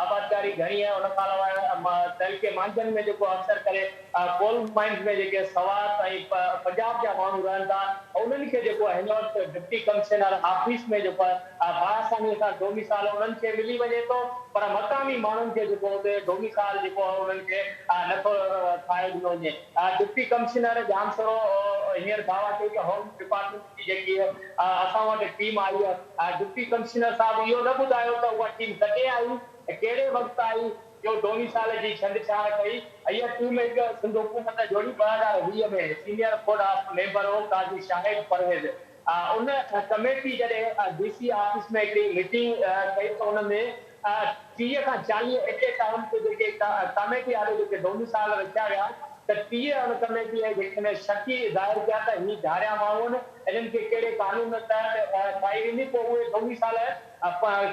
आबादकारी घणी आहे। उन खां अलावा तहरीके मांझनि में जेको अक्सर करे कोल माइंस में जेके सवात ऐं पंजाब जा माण्हू रहनि था, उन्हनि खे जेको हिन वक़्तु डिप्टी कमिश्नर ऑफिस में जेको बाआसानीअ सां डोमिसाइल उन्हनि खे मिली वञे थो, पर मक़ामी माण्हुनि खे जेको हुते डोमिसाइल जेको उन्हनि खे नथो ठाहे ॾिनो वञे। डिप्टी कमिश्नर जामशोरो हींअर दावा कई त होम डिपार्टमेंट जी जेकी असां वटि टीम आई आहे, डिप्टी कमिश्नर साहिब इहो न ॿुधायो त उहा टीम कॾहिं आई, कहिड़े वक़्तु आई, जो डोमिसाइल जी छंडछाड़ कई। इहा टीम हिकु सिंध हुकूमत जोड़ी 2020 में सीनियर कोड ऑफ मेंबर हो काज़ी शाहिद परवेज़। उन कमेटी जॾहिं डीसी ऑफिस में हिकिड़ी मीटिंग कई त हुन में 30 खां 40 एट ए टाइम ते जेके कमेटी वारे जेके डोमिसाइल रखिया विया त 30 उन कमेटी जेके शकी ज़ाहिर कया त ही धारिया माण्हू आहिनि, इन्हनि खे कहिड़े कानून तहत ठाही वेंदी। पोइ उहे डोमिसाइल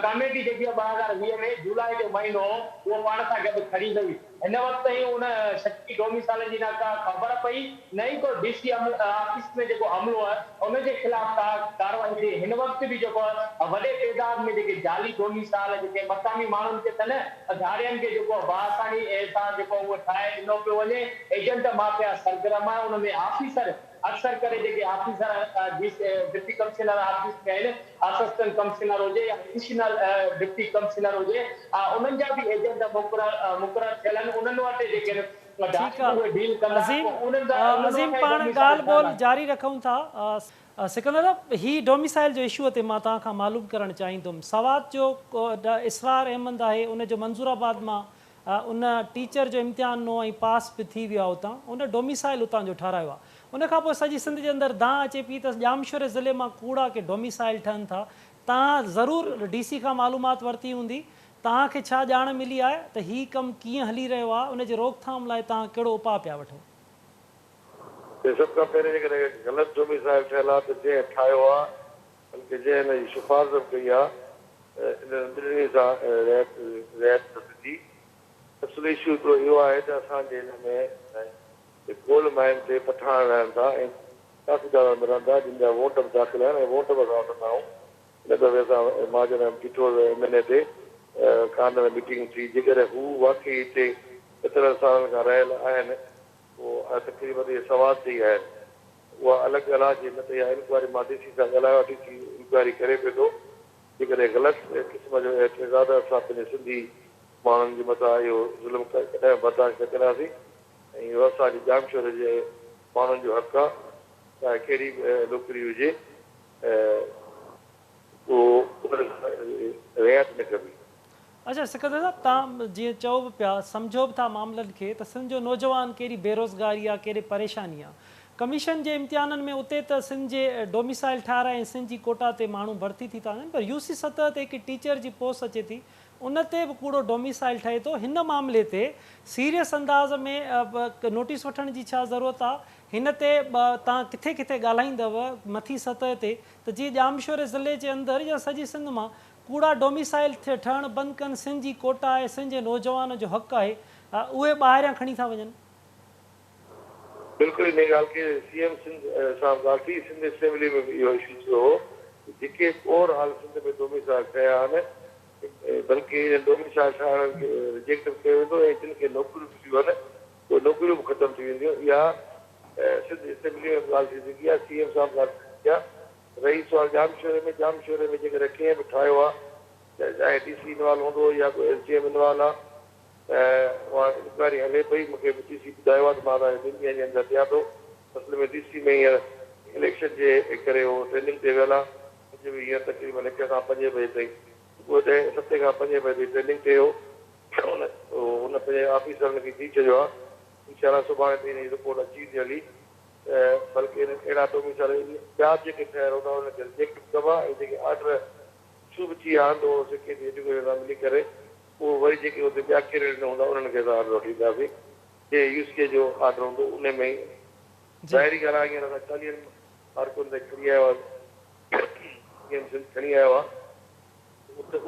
कमेटी जेकी 2020 में जुलाई जो महीनो उहो पाण सां गॾु खणी वई। हिन वक़्तु ई उन शकी डोमिसाइल जी न का ख़बर पई, न ई को डीसी ऑफिस में जेको अमलो आहे उनजे ख़िलाफ़ कार्रवाई थी। हिन वक़्तु बि जेको वॾे तइदाद में जेके जाली डोमिसाइल जेके मक़ामी माण्हुनि खे अथनि धारियनि खे जेको बाआसानी सां जेको उहो ठाहे ॾिनो पियो वञे। एजेंट माफ़िया सरगर्म आहे, उन में ऑफिसर अक्सर करे जेके ऑफिसर डिप्टी कमिश्नर ऑफिस में आहिनि, असिस्टेंट कमिश्नर हुजे या एडिशनल डिप्टी कमिश्नर हुजे, उन्हनि जा बि एजेंट मुक़रर थियल आहिनि। उन्हनि वटि जेके ठीकु आहे अज़ीम, पाण ॻाल्हि ॿोल जारी रखूं था। सिकंदर, ही डोमिसाइल जो इशू ते मां तव्हां खां मालूम करणु चाहींदुमि। सवात जो इसरार अहमद आहे, उनजो मंसूराबाद मां उन टीचर जो इम्तिहान नो ऐं पास बि थी वियो आहे उतां, उन डोमिसाइल उतां जो ठारायो आहे। उन खां पोइ सॼी सिंध जे अंदरि दांह अचे पई त जामशोरे ज़िले मां कूड़ा के डोमिसाइल ठहनि था। तव्हां ज़रूरु डीसी खां मालूमात वरिती हूंदी, तव्हांखे छा ॼाण मिली आहे त हीउ कमु कीअं हली रहियो आहे, उनजे रोकथाम लाइ तव्हां कहिड़ो उपाउ पिया वठो? सभ खां पहिरीं जेकॾहिं ग़लति डोमिसाइल ठहियल आहे त जंहिं ठाहियो आहे बल्कि जंहिं हिन जी सिफारिश कई आहे इन सां रिआयत न थींदी। असुलु इशू हिकिड़ो इहो आहे त असांजे हिन में गोल माइन ते पठान रहनि था ऐं काफ़ी ज़्यादा मिलनि था, जिन जा वोट बि दाख़िल आहिनि ऐं वोट बि असां वठंदा आहियूं। हिन दफ़े असां महाजन बीठो महीने ते कान में मीटिंग थी, जेकॾहिं हू वाक़ई हिते 17 सालनि खां रहियल आहिनि, उहो तक़रीबन इहे सवाद ते ई आहिनि। उहा अलॻि ॻाल्हि आहे, जे न त इहा इंक्वायरी मां डीसी सां ॻाल्हायो, डीसी इंक्वायरी करे पियो थो। जेकॾहिं ग़लति क़िस्म जो एतिज़ाद असां पंहिंजे सिंधी माण्हुनि जे मथां इहो ज़ुल्म कॾहिं बर्दाश्त न कंदासीं ऐं इहो असांजे जामशोरे जे माण्हुनि जो हक़ु आहे, चाहे कहिड़ी बि नौकिरी हुजे, उहो रिआयत न कबी। अच्छा सिकंदर साहब, तव्हां जीअं चओ बि पिया, सम्झो बि था मामलनि खे त सिंध जो नौजवान कहिड़ी बेरोज़गारी आहे, कहिड़ी परेशानी आहे। कमीशन जे इम्तिहाननि में उते त सिंध जे डोमिसाइल ठाराए ऐं सिंध जी कोटा ते माण्हू भर्ती थी था वञनि, पर यूसी सतह ते हिकु टीचर जी पोस्ट अचे थी, उन ते बि कूड़ो डोमिसाइल ठहे थो। हिन मामले ते सीरियस अंदाज़ में नोटिस वठण जी छा ज़रूरत आहे? हिन ते तव्हां किथे किथे ॻाल्हाईंदव मथी सतह ते त जीअं जामशोरे ज़िले जे अंदरि या सॼी सिंध मां कूड़ा डोमिसाइल ठहणु बंदि कनि, सिंध जी कोटा आहे, सिंध जे नौजवान जो हक़ु आहे, उहे ॿाहिरियां खणी था वञनि? बिल्कुलु इन ॻाल्हि खे सीएम सिंध सां ॻाल्हि थी, सिंध असेंबली में बि इहो इशू थियो हो। जेके ओवरऑल सिंध में डोमिसाइल ठहिया आहिनि, बल्कि डोमिसाइल ठाहिण खे रिजेक्ट कयो वेंदो ऐं जिन खे नौकरियूं मिलियूं आहिनि उहे नौकरियूं बि ख़तमु थी वेंदियूं। इहा सिंध असेंबली में ॻाल्हि थी सघी आहे, सीएम सां ॻाल्हि थी आहे। रही सुवाल जामशोरे में जेकॾहिं कंहिं बि ठाहियो आहे, चाहे डीसी इनवॉल्व हूंदो या कोई एसडीएम इनवॉल्व आहे, उहा इंक्वायरी हले पई। मूंखे डीसी ॿुधायो आहे त मां तव्हांखे 2 ॾींहंनि जे अंदरि ॾियां थो। असल में डीसी में हींअर इलेक्शन जे करे उहो ट्रेनिंग ते वियल आहे। अॼु बि हींअर तक़रीबन 1 खां 5 बजे ताईं, सुबुह 7 खां 5 बजे ट्रेनिंग ते हो। हुन पंहिंजे ऑफिसरनि खे थी चयो आहे, इंशाल्लाह सुभाणे ताईं रिपोर्ट अची वेंदी हली त बल्कि अहिड़ा डोमिसाइल ॿिया जेके ठहियल हूंदा उनखे रिजेक्ट कबा ऐं जेके ऑर्डर शुभ थी विया आहिनि त उहो सिक्योरिटी एजुकेशन सां मिली करे उहो वरी जेके हुते ॿिया केरल न हूंदा उन्हनि खे असां ऑर्डर वठी ईंदासीं जे यूएसके जो ऑर्डर हूंदो उन में ई ज़ाहिरी ॻाल्हि आहे हींअर असां 40 मार्कुनि ते खणी आयो आहे खणी आयो आहे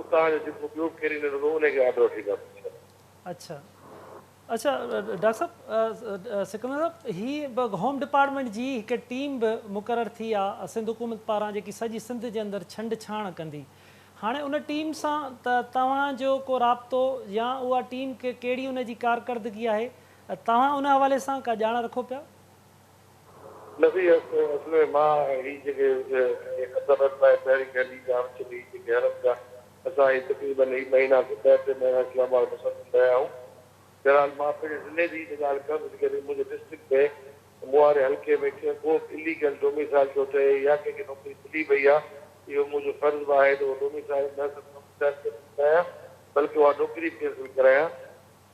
उतां जो जेको ॿियो केरल न हूंदो उनखे ऑर्डर वठी ईंदासीं। अच्छा अच्छा डॉक्टर साहब सिकंदर साहब ही होम डिपार्टमेंट जी हिकु टीम बि मुक़ररु थी आहे सिंध हुकूमत पारां जेकी सॼी सिंध जे अंदरि छंड छाण कंदी हाणे उन टीम सां तव्हांजो को राब्तो या उहा टीम कहिड़ी उन जी कारकर्दगी आहे तव्हां उन हवाले सां का ॼाण रखो पिया? नबी असल में मां ही जेके पहिरीं गली ॼाण चली जेके हलनि था असां ही तक़रीबन ही महीना 2-3 महीना इस्लामाबाद में रहिया आहियूं। बहरहाल मां पंहिंजे ज़िले जी ॻाल्हि कयां जेकॾहिं मुंहिंजे डिस्ट्रिक्ट में मूं वारे हल्के में को इलीगल डोमिसाइल थो थिए या कंहिंखे नौकिरी मिली वई आहे इहो मुंहिंजो फर्ज़ आहे त उहो डोमिसाइल न करायां बल्कि उहा नौकिरी कैंसिल करायां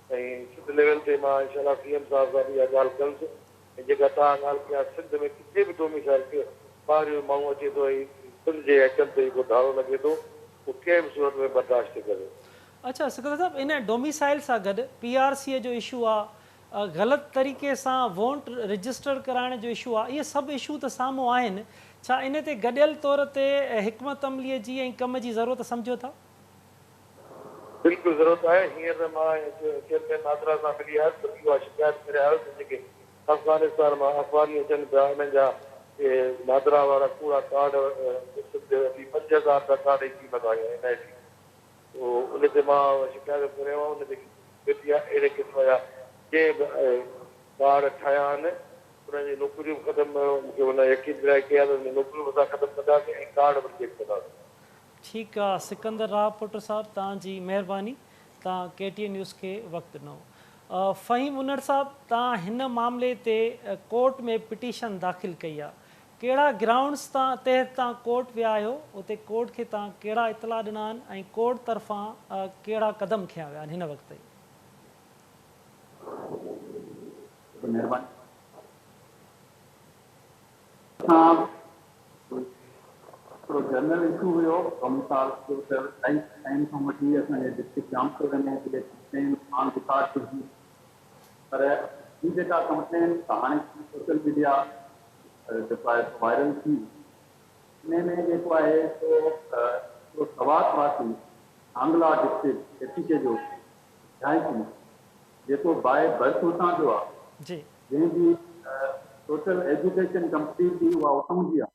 ऐं सिंध लेवल ते मां इनशाला सीएम साहिब सां बि इहा ॻाल्हि कंदुसि ऐं जेका तव्हां ॻाल्हि कया सिंध में किथे बि डोमिसाइल ॿाहिरि जो माण्हू अचे थो ऐं सिंध जे अचनि ते को धारो लॻे थो उहो कंहिं बि सूरत में बर्दाश्त करे। अच्छा सिकंदर साहब इन डोमिसाइल सां गॾु PRC जो इशू आहे ग़लति तरीक़े सां वोट रजिस्टर कराइण जो इशू आहे इहे सभु इशू त साम्हूं आहिनि छा इन ते गॾियल तौर ते हिकमत अमलीअ जी ऐं कम जी ज़रूरत सम्झो था? बिल्कुलु ज़रूरत आहे। हींअर मां चेयरमैन नादरा सां मिली आयुसि त उहा शिकायत करे आयुसि जेके अफ़गानिस्तान मां अफ़गानी अचनि पिया हिननि जा नादरा वारा कूड़ा कार्ड 5000 जा कार्ड जी क़ीमत आई आहे NIT उन ते मां शिकायत करे आयो उन जेकी बेटी आहे अहिड़े क़िस्म जा कंहिं बि कार्ड ठाहिया आहिनि उन्हनि जी नौकरियूं ख़तमु मूंखे हुन यकीन दिलाए कई आहे त नौकरियूं असां ख़तमु कंदासीं ऐं कार्ड बि चेक कंदासीं। ठीकु आहे सिकंदर राव पुट साहब तव्हांजी महिरबानी तव्हां KTN न्यूज़ खे वक़्तु ॾिनो। फ़हीम उनर साहब तव्हां हिन मामले ते कोर्ट में पिटीशन दाख़िल कई आहे कहिड़ा ग्राउंड्स तहत तव्हां कोर्ट विया आहियो उते कोर्ट खे तव्हां कहिड़ा इतला ॾिना आहिनि ऐं कोर्ट तरफ़ां कहिड़ा क़दम खयां विया आहिनि हिन वक़्त ताईं? महिरबानी जनरल इशू हुयो कमसाल जो टाइम खां वठी असांजे डिस्ट्रिक्ट जामशोद में कंप्लेन ऑन रिकॉर्ड हुई पर ही जेका कंप्लेन हाणे सोशल मीडिया जेको आहे वायरल थी इन में जेको आहे सवात वासी आंगला डिस्ट्रिक्ट KPK जो जाइजी जेको बाय बर्थ हुतां जो आहे जंहिंजी टोटल एजुकेशन कंप्लीट थी उहा उतां जी आहे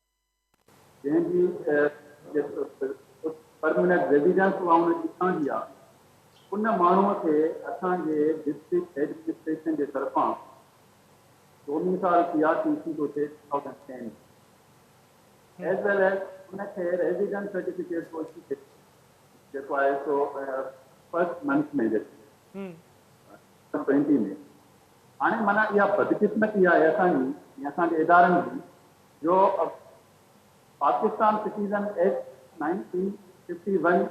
जंहिंजी परमानेंट रेजिडेंस उहा उनजी उतां जी आहे उन माण्हूअ खे असांजे डिस्ट्रिक्ट एडमिनिस्ट्रेशन जे तरफ़ां डोमिसाइल PRC इशू थो थिए 2010 एज वेल एज उनखे रेजिडेंस सर्टिफिकेट थो इशू थिए जेको आहे सो फर्स्ट मंथ में 2020 में हाणे माना इहा बदकिस्मती आहे असांजी असांजे इदारनि जी जो पाकिस्तान सिटीज़न एक्ट 1951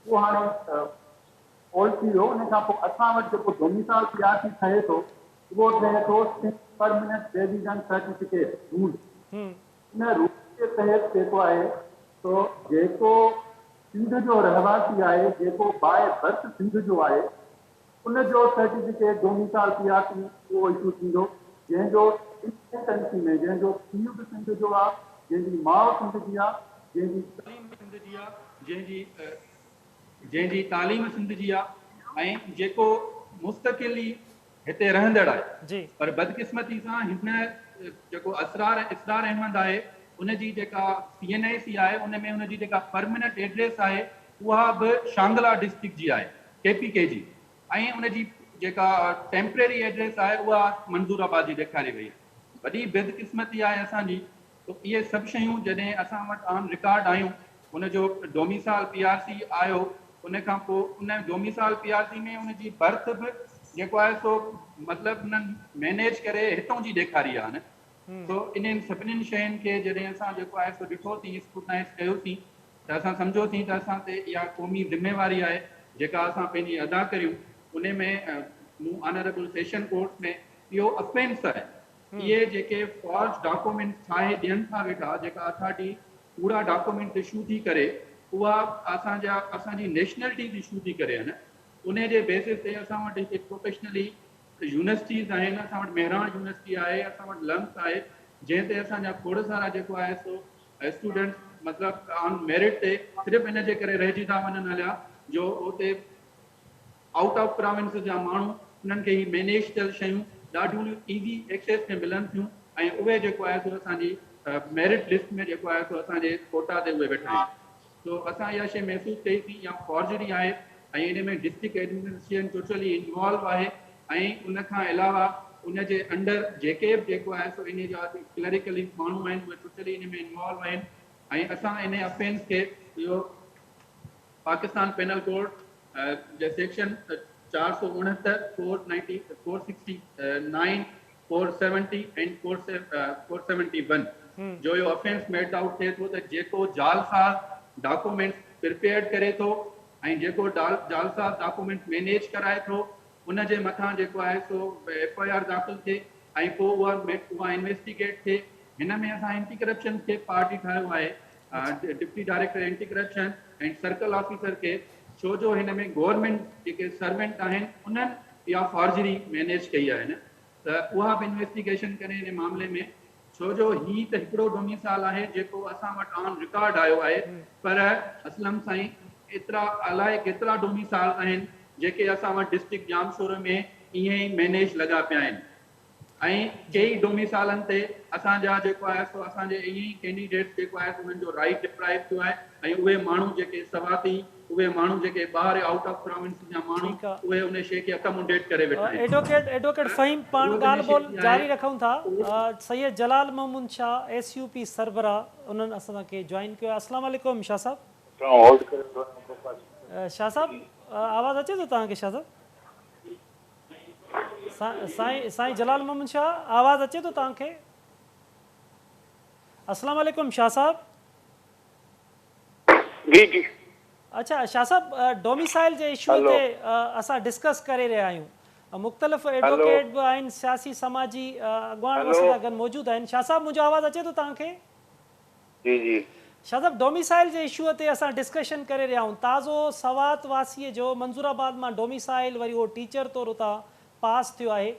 उहो हाणे ओल्ड थी वियो उन खां पोइ असां वटि जेको डोमिसाइल PRC ठहे थो उहो ठहे थो permanent residence certificate rule in rule जे तहत जेको आहे सो जेको सिंध जो रहवासी आहे जेको बाय बर्थ सिंध जो आहे उनजो सर्टिफिकेट डोमिसाइल PRC उहो इशू थींदो जंहिंजो इंटेंसी में जंहिंजो पीउ बि सिंध जो आहे जंहिंजी माउ सिंध जी आहे जंहिंजी तालीम सिंध जी आहे जंहिंजी तालीम सिंध जी आहे ऐं जेको मुस्तक़िल ई हिते रहंदड़ आहे पर बदकिस्मती सां हिन जेको इसरार अहमद आहे उनजी जेका CNIC आहे उन में उनजी जेका परमानेंट एड्रेस आहे उहा बि शांगला डिस्ट्रिक्ट जी आहे KPK जी ऐं उनजी जेका टेम्परेरी एड्रेस आहे उहा मंज़ूराबाद जी ॾेखारी वई आहे वॾी बदकिस्मती आहे असांजी तो इहे सभु शयूं जॾहिं असां वटि ऑन रिकॉर्ड आयूं उनजो डोमिसाइल PRC आयो उन खां पोइ उन डोमिसाइल PRC में उनजी बर्थ बि जेको आहे सो मतिलबु उन्हनि मैनेज करे हितां जी ॾेखारी आहे न तो इन्हनि सभिनीनि शयुनि खे जॾहिं असां जेको आहे सो ॾिठोसीं स्क्रूटनाइज़ कयोसीं त असां सम्झोसीं त असां ते इहा क़ौमी ज़िम्मेवारी आहे जेका असां पंहिंजी अदा करियूं उन में मूं ऑनरेबल सेशन कोर्ट में इहो अफेंस आहे ये जेके फॉर्ज डॉक्यूमेंट ठाहे ॾियनि था वेठा, जेका अथॉरिटी पूरा डॉक्यूमेंट इशू थी करे, उहा असांजी नेशनलिटी इशू थी करे न, उन जे बेसिस ते असां वटि हिते प्रोफेशनली यूनिवर्सिटीज़ आहिनि, असां वटि मेहराण यूनिवर्सिटी आहे, असां वटि लम्स आहे, जंहिं ते असांजा खोड़ सारा जेको आहे सो स्टूडेंट्स मतिलबु ऑन मेरिट ते सिर्फ़ु इन जे करे रहिजी था वञनि हलिया जो उते आउट ऑफ प्रोविंस जा माण्हू उन्हनि खे ई मैनेज थियल शयूं ॾाढियूं ईज़ी एक्सेस में मिलनि थियूं, ऐं उहे जेको आहे सो असांजी मेरिट लिस्ट में जेको आहे सो असांजे कोटा ते उहे वेठा आहिनि। तो असां इहा शइ महसूसु कई थी, या फॉर्जरी आहे, ऐं इन में डिस्ट्रिक्ट एडमिनिस्ट्रेशन टोटली इन्वॉल्व आहे, ऐं उन खां अलावा उन जे अंडर जेके बि जेको आहे सो इन जा क्लरिकली माण्हू आहिनि उहे टोटली इन में इन्वॉल्व आहिनि, ऐं असां इन अफेंस खे इहो पाकिस्तान पेनल कोड जे सेक्शन 469, 490, 469, 470 एंड 471 जो इहो अफेंस मेड आउट थिए थो त जेको जालसाज़ डॉक्यूमेंट्स प्रिपेयर करे थो ऐं जेको जालसाज़ डॉक्यूमेंट मैनेज कराए थो, उन जे मथां जेको आहे सो FIR दाख़िल थिए ऐं पोइ उहा इन्वेस्टिगेट थिए। हिन में असां एंटी करप्शन खे पार्टी ठाहियो आहे, डिप्टी डायरेक्टर एंटी करप्शन ऐं सर्कल ऑफिसर खे, छो जो हिन में गवर्नमेंट जेके सर्वेंट आहिनि उन्हनि इहा फॉर्जरी मैनेज कई आहे न, त उहा बि इन्वेस्टिगेशन करे हिन मामले में, छो जो ही त हिकिड़ो डोमिसाइल आहे जेको असां वटि ऑन रिकॉर्ड आयो आहे, पर असलम साईं एतिरा अलाए केतिरा डोमिसाइल आहिनि जेके असां वटि डिस्ट्रिक्ट जामशोर में ईअं ई मैनेज लॻा पिया आहिनि, ऐं कई डोमिसाइलनि ते असांजा जेको आहे सो असांजे ईअं ई कैंडिडेट्स जेको आहे उन्हनि जो राइट डिप्राइव थियो आहे, ऐं उहे माण्हू जेके सवाती, उहे माण्हू जेके ॿाहिरि आउट ऑफ प्रोविंस जा माण्हू, उहे उन शइ खे अकोमोडेट करे वेठा आहिनि। एडवोकेट फ़हीम पाण ॻाल्हि ॿोल जारी रखूं था। सैयद जलाल महमूद शाह SUP सरबराह उन्हनि असांखे जॉइन कयो आहे। अस्सलाम वालेकुम शाह साहब। शाह साहब आवाज़ अचे थो तव्हांखे? शाह साहब साईं जलाल महमूद शाह आवाज़ अचे थो तव्हांखे? अस्सलाम वालेकुम शाह साहब। जी जी। अच्छा शाह साहब, डोमिसाइल जे इशू ते असां डिस्कस करे रहिया आहियूं, मुख़्तलिफ़ एडवोकेट बि आहिनि, सियासी समाजी अॻवान असां सां गॾु मौजूदु आहिनि। शाह साहब मुंहिंजो आवाज़ अचे थो तव्हांखे? जी जी। शाह साहब, डोमिसाइल जे इशूअ ते असां डिस्कशन करे रहिया आहियूं। ताज़ो सवात वासीअ जो मंज़ूराबाद मां डोमिसाइल वरी उहो टीचर तौरु उतां पास थियो आहे,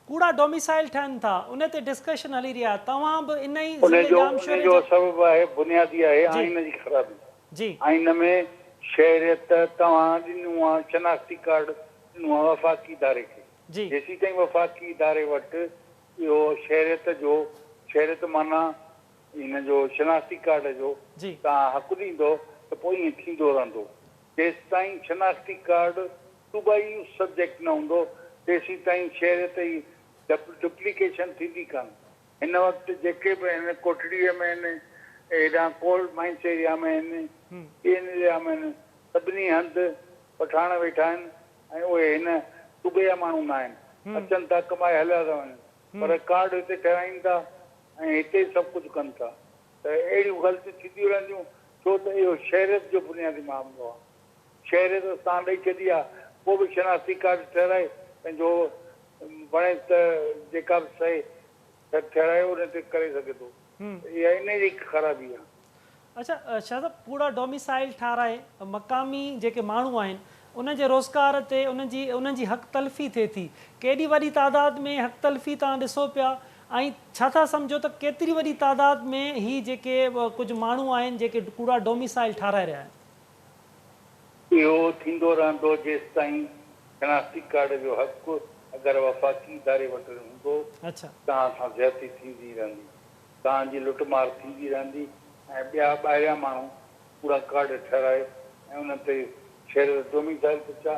कूड़ा डोमिसाइल ठहनि था, उन ते डिस्कशन हली रही आहे। तव्हां बि इन ई जामशोरे जो सबब आहे, बुनियादी आहे आइन जी ख़राबी। जी। आइन में शहरियत तव्हां ॾिनो आहे, शनाख्ती कार्ड ॾिनो आहे वफ़ाक़ी इदारे खे। जी। जेसीं ताईं वफ़ाक़ी इदारे वटि इहो शहरियत माना इन जो शनाख्ती कार्ड जो तव्हां हक़ ॾींदो त पोइ ईअं थींदो रहंदो। जेसि ताईं शनाख्ती कार्ड सूबाई सब्जेक्ट न हूंदो तेसीं ताईं शहरियत जी डुप्लीकेशन थींदी कान। हिन वक़्तु जेके बि आहिनि कोटड़ीअ में आहिनि, हेॾां कोल्ड माइंस एरिया में आहिनि, ॿियनि एरिया में आहिनि, सभिनी हंधि पठाण वेठा आहिनि ऐं उहे हिन सूबे जा माण्हू न आहिनि, अचनि था कमाए हलिया था वञनि, पर कार्ड हिते ठहाइनि था ऐं हिते सभु कुझु कनि था। त अहिड़ियूं ग़लतियूं थींदियूं रहंदियूं, छो त इहो शहरियत जो बुनियादी मामिलो आहे। शहरियत तव्हां ॾेई छॾी आहे, को बि शनाख्ती कार्ड ठहिराए पंहिंजो वणे त जेका बि शइ ठहिराए उन ते करे सघे थो। इहा इन जी ख़राबी आहे। अच्छा शाह साहब, कूड़ा डोमिसाइल ठाराए मक़ामी जेके माण्हू आहिनि उन जे रोज़गार ते उन्हनि जी हक़ तलफ़ी थिए थी, केॾी वॾी तादाद में हक़ तलफ़ी तव्हां ॾिसो पिया, ऐं छा था सम्झो त केतिरी वॾी तादाद में ही जेके कुझु माण्हू आहिनि जेके कूड़ा डोमिसाइल ठाराए रहिया आहिनि? इहो थींदो रहंदो जेसि ताईं शनाख्ती कार्ड जो हक़ अगरि वफ़ाक़ी इदारे वटि हूंदो, तव्हां सां ज़्यादती थींदी रहंदी, तव्हांजी लुटमार थींदी रहंदी ऐं ॿिया ॿाहिरियां माण्हू कूड़ा कार्ड ठहिराए ऐं उन ते शहर डोमिसाइल ते छा,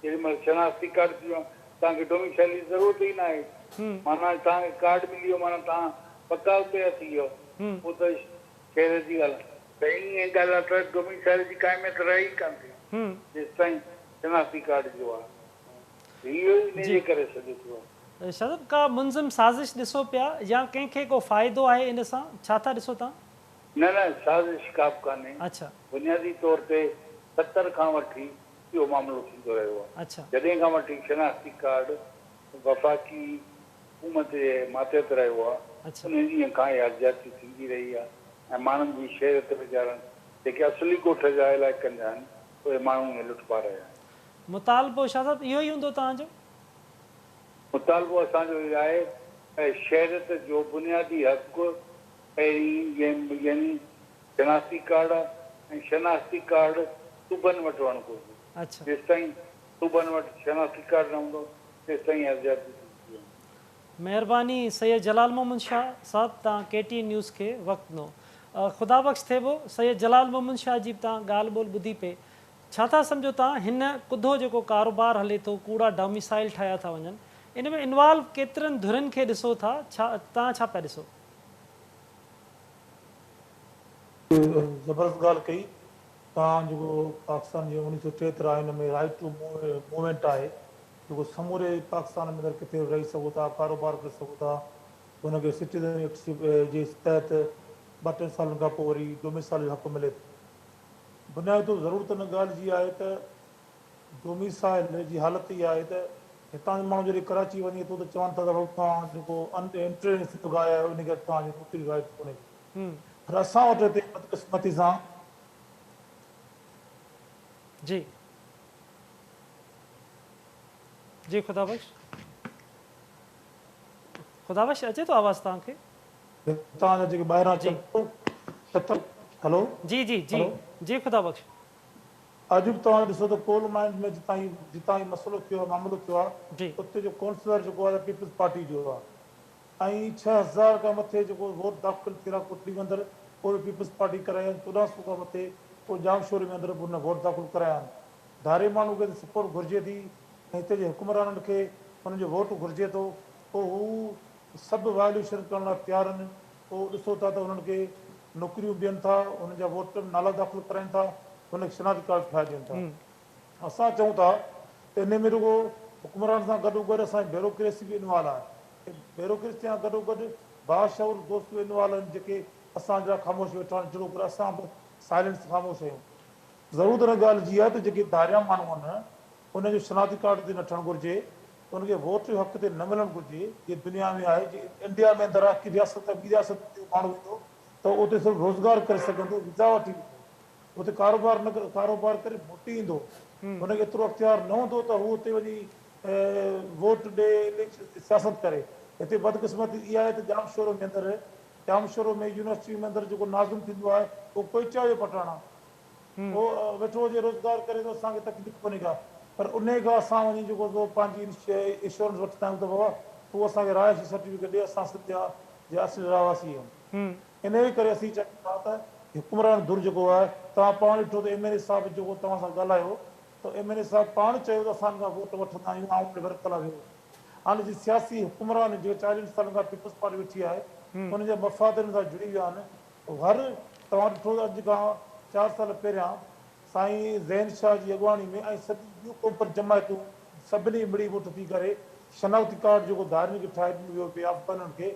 जेॾीमहिल शनाख्ती कार्ड थी वियो तव्हांखे डोमिसाइल जी ज़रूरत ई न आहे, माना तव्हांखे कार्ड मिली वियो माना तव्हां पका उते थी वियो, पोइ त शहर जी ॻाल्हि त ईअं ॻाल्हि आहे त डोमिसाइल जी काइमियत रहे ई कान थी जेसि ताईं शनाख्ती कार्ड जो आहे। शाह साहब, का मुंज़िम साज़िश ॾिसो पिया या कंहिंखे को फ़ाइदो आहे इन सां, छा था ॾिसो तव्हां? न साज़िश का बि कान्हे। अच्छा, बुनियादी तौर ते 70 खां वठी इहो मामिलो थींदो रहियो आहे। अच्छा, जॾहिं खां वठी शनाख्ती कार्ड वफ़ाक़ी हुकूमत जे मातहत रहियो आहे उन ॾींहं खां इहा ज्यादती थींदी रही आहे ऐं माण्हुनि जी शहरत वीचारनि जेके असली ॻोठ जा इलाइक़नि जा आहिनि उहे माण्हू में लुट पा रहिया आहिनि। मुतालबो शाह साहब इहो ई हूंदो तव्हांजो? मुतालबो असांजो इहो आहे ऐं शहरत जो बुनियादी हक़ पहिरीं यानी शनाख्ती कार्ड ऐं शनाख्ती कार्ड सूबनि वटि हुअणु घुरिजे। जेसिताईं सूबनि वटि शनाख्ती कार्ड न हूंदो तेसिताईं आज़ादी। महिरबानी सैयद जलाल मोहम्मद शाह साहब, तव्हां KTN न्यूज़ खे वक़्तु ॾिनो। ख़ुदा बख़्श थिए सैयद जलाल मोहम्मद शाह जी तव्हां ॻाल्हि ॿोल ॿुधी पे, छा था सम्झो तव्हां हिन कुधो जेको कारोबार हले थो, कूड़ा डोमिसाइल ठाहिया था वञनि, इन में इन्वॉल्व केतिरनि धुरनि खे ॾिसो था, तव्हां छा पिया ॾिसो? ज़बरदस्त ॻाल्हि कई तव्हां। जेको पाकिस्तान जे 1973 आइन में राइट टू मूवमेंट आहे, जेको समूरे पाकिस्तान में अंदरि किथे रही सघो था, कारोबार करे सघो था, हुनखे सिटीज़नशिप जे तहत 2-3 सालनि खां पोइ वरी डोमिसाइल जो हक़ु मिले थो। बुनियादी ज़रूरत हिन ॻाल्हि जी आहे त डोमिसाइल जी हालत इहा आहे त हितां जो माण्हू जॾहिं कराची वञे थो त चवनि था त तव्हां जेको एंट्रेंस लॻाया आहे उनखे तव्हांजी ओतिरी राइट कोन्हे। पर असां वटि हिते बदकिस्मती सां जी जी ख़ुदा बख़्श अचे थो आवाज़ तव्हांखे? तव्हांजा जेके ॿाहिरां हेलो जी जी जी जी ख़ुदा बख़्श। अॼु बि तव्हां ॾिसो त कोल माइंस में जितां ई मसइलो थियो आहे, मामिलो थियो आहे, उते जो काउंसलर जेको आहे पीपल्स पार्टी जो आहे ऐं 6000 खां मथे जेको वोट दाख़िल थियल आहे कोटली में अंदरि उहे पीपल्स पार्टी कराया। 1400 खां मथे पोइ जामशोरी में अंदरि हुन वोट दाख़िल कराया आहिनि। धारे माण्हू खे सपोर्ट घुरिजे थी ऐं हिते जे हुकुमराननि खे हुनजो वोट घुरिजे थो, पोइ हू सभु वायलेशन करण लाइ तयारु आहिनि। पोइ ॾिसो था त हुननि खे नौकरियूं ॾियनि था, हुननि जा वोट नाला दाख़िल कराइनि था, हुनखे शनाख्ती कार्ड ठाहे ॾियनि था। असां चऊं था त इन में रुगो हुकुमरान सां गॾोगॾु असांजी ब्यूरोक्रेसी बि इन्वॉल्व आहे। ब्यूरोक्रेसी सां गॾोगॾु बाशऊर दोस्त बि इन्वॉल्व आहिनि जेके असांजा ख़ामोश वेठा आहिनि, जहिड़ो पर असां बि साइलेंस ख़ामोश आहियूं। ज़रूरत हिन ॻाल्हि जी आहे त जेके धारिया माण्हू आहिनि उनजो शनाख्ती कार्ड ते न ठहणु घुरिजे, उनखे वोट जो हक़ ते न मिलणु घुरिजे। जीअं दुनिया में आहे, जीअं इंडिया में अंदरि आहे की रियासत ॿी रियासत जो माण्हू ईंदो त उते सिर्फ़ु रोज़गार करे सघंदो, वीज़ा वठी उते कारोबार करे मोटी ईंदो। हुनखे एतिरो अख़्तियार न हूंदो त हू उते वञी वोट ॾे सियासत करे। हिते बदकिस्मती इहा आहे त जामशोरो में अंदरि यूनिवर्सिटी में अंदरि जेको नाज़िम थींदो आहे उहो कोईचा जो पटाणा उहो वेठो हुजे रोज़गार करे थो, असांखे तकलीफ़ कोन्हे का। पर उन खां असां वञी जेको पंहिंजी इंश्योरेंस वठंदा आहियूं त बाबा तूं असांखे रहायशी सर्टिफिकेट ॾे, असां सिंध जे असली रहवासी आहियूं। इन जे करे असीं चऊं था त हुकुमरान धुर जेको आहे, तव्हां पाण ॾिठो त MLA साहिब जेको तव्हां सां ॻाल्हायो त MLA साहिब पाण चयो त असां खां वोट वठंदा आहियूं, ऐं वरतल वियो। हाणे जी सियासी हुकुमरान जेके 40 सालनि खां पीपल्स पार्टी वेठी आहे हुनजे मफ़ादनि सां जुड़ी विया आहिनि। हर तव्हां ॾिठो त अॼु खां 4 साल पहिरियां साईं ज़ैन शाह जी अॻुवाणी में ऐं सॼी ॿियूं कोपर जमायतूं सभिनी मिड़ी मुठ थी करे शनाख्ती कार्ड जेको धार्मिक ठाहे ॾिनो वियो पिया अफ़गाननि खे,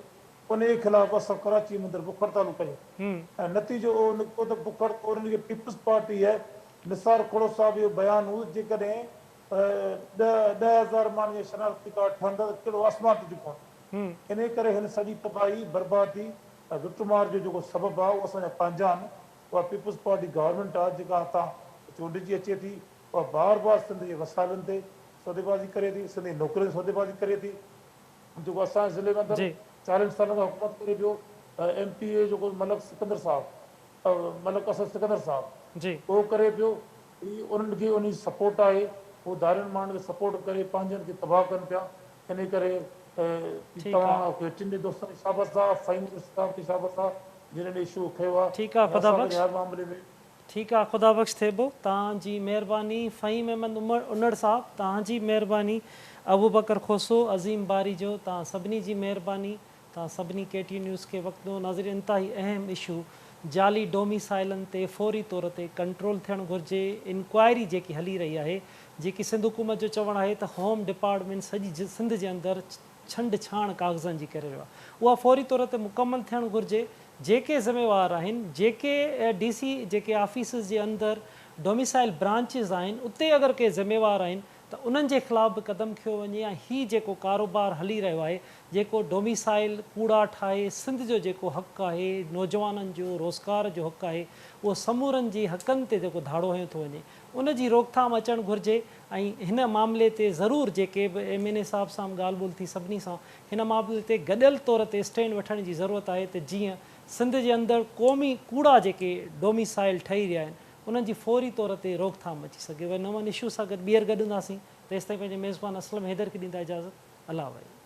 उन जे ख़िलाफ़ु असां कराची में अंदरि बुख हड़तालूं कयूं ऐं नतीजो निकितो त बुख उन्हनि खे पीपल्स पार्टी आहे निसार खोड़ो साहिब जो बयानु हो, जेकॾहिं 10,000 माण्हुनि जो शनाख्ती कार्ड ठहंदा त कहिड़ो आसमान ते चुको। इन करे हिन सॼी तबाही बर्बादी ऐं लुटमार जो जेको सबबु आहे उहो असांजा पंहिंजा आहिनि। उहा पीपल्स पार्टी गवर्नमेंट आहे जेका हितां चूंडिजी अचे थी, उहा बार बार सिंध जे वसाइलनि ते सौदेबाज़ी करे थी, सिंध जी नौकरियुनि ते सौदेबाज़ी करे थी। जेको असांजे ज़िले में अंदरि 40 सालनि खां हुकूमत करे पियो MPA जेको मलिक असद सिकंदर साहिब उहो करे पियो। उन्हनि खे उन जी सपोर्ट आहे, उहो धारियुनि माण्हुनि खे सपोर्ट करे पंहिंजनि खे तबाह कनि पिया। इन करे तव्हांखे टिनि दोस्तनि जी शाबत आहे, फ़हीम साहिब जी शाबत आहे जिन्हनि इशू खयो आहे। ठीकु आहे ख़ुदा बख़्श, ठीकु आहे ख़ुदा बख़्श थिए तव्हांजी महिरबानी। फ़हीम अहमद उनड़ साहिब तव्हांजी महिरबानी, अबू बकर खोसो अज़ीम बारी जो तव्हां सभिनी जी महिरबानी। तव्हां सभिनी KTN न्यूज़ खे वक़्तु ॾिनो। नाज़रीन, इंतिहाई अहम इशू जाली डोमिसाइलनि ते फौरी तौर ते कंट्रोल थियणु घुरिजे। इंक्वायरी जेकी हली रही आहे, जेकी सिंध हुकूमत जो चवणु आहे त होम डिपार्टमेंट सॼी सिंध जे अंदरि छंड छाण काग़ज़नि जी करे रहियो आहे, उहा फौरी तौर ते मुकमल थियणु घुरिजे। जेके ज़िम्मेवार आहिनि, जेके DC जेके ऑफिसिस जे अंदरि डोमिसाइल ब्रांचिस आहिनि, उते अगरि के ज़िम्मेवार आहिनि त उन्हनि जे ख़िलाफ़ बि क़दम खयो वञे ऐं हीउ जेको कारोबार हली रहियो आहे जेको डोमिसाइल कूड़ा ठाहे सिंध जो जेको हक़ु आहे नौजवाननि जो रोज़गार जो हक़ु आहे उहो समूरनि जी हक़नि ते जेको धाड़ो हयो थो वञे उन जी रोकथाम अचणु घुरिजे ऐं हिन मामले ते ज़रूरु जेके बि MNA साहिब सां ॻाल्हि ॿोल्हि थी सभिनी सां हिन मामले ते गॾियल तौर ते स्टैंड वठण जी ज़रूरत आहे त जीअं सिंध जे अंदरि क़ौमी कूड़ा जेके डोमिसाइल ठही रहिया आहिनि उन्हनि जी फौरी तौर ते रोकथाम अची सघे। वरी नवनि इशू सां गॾु ॿीहर गॾंदासीं। तेसिताईं पंहिंजे मेज़बान असलम हैदर खे ॾींदा इजाज़त। अल्लाह भाई।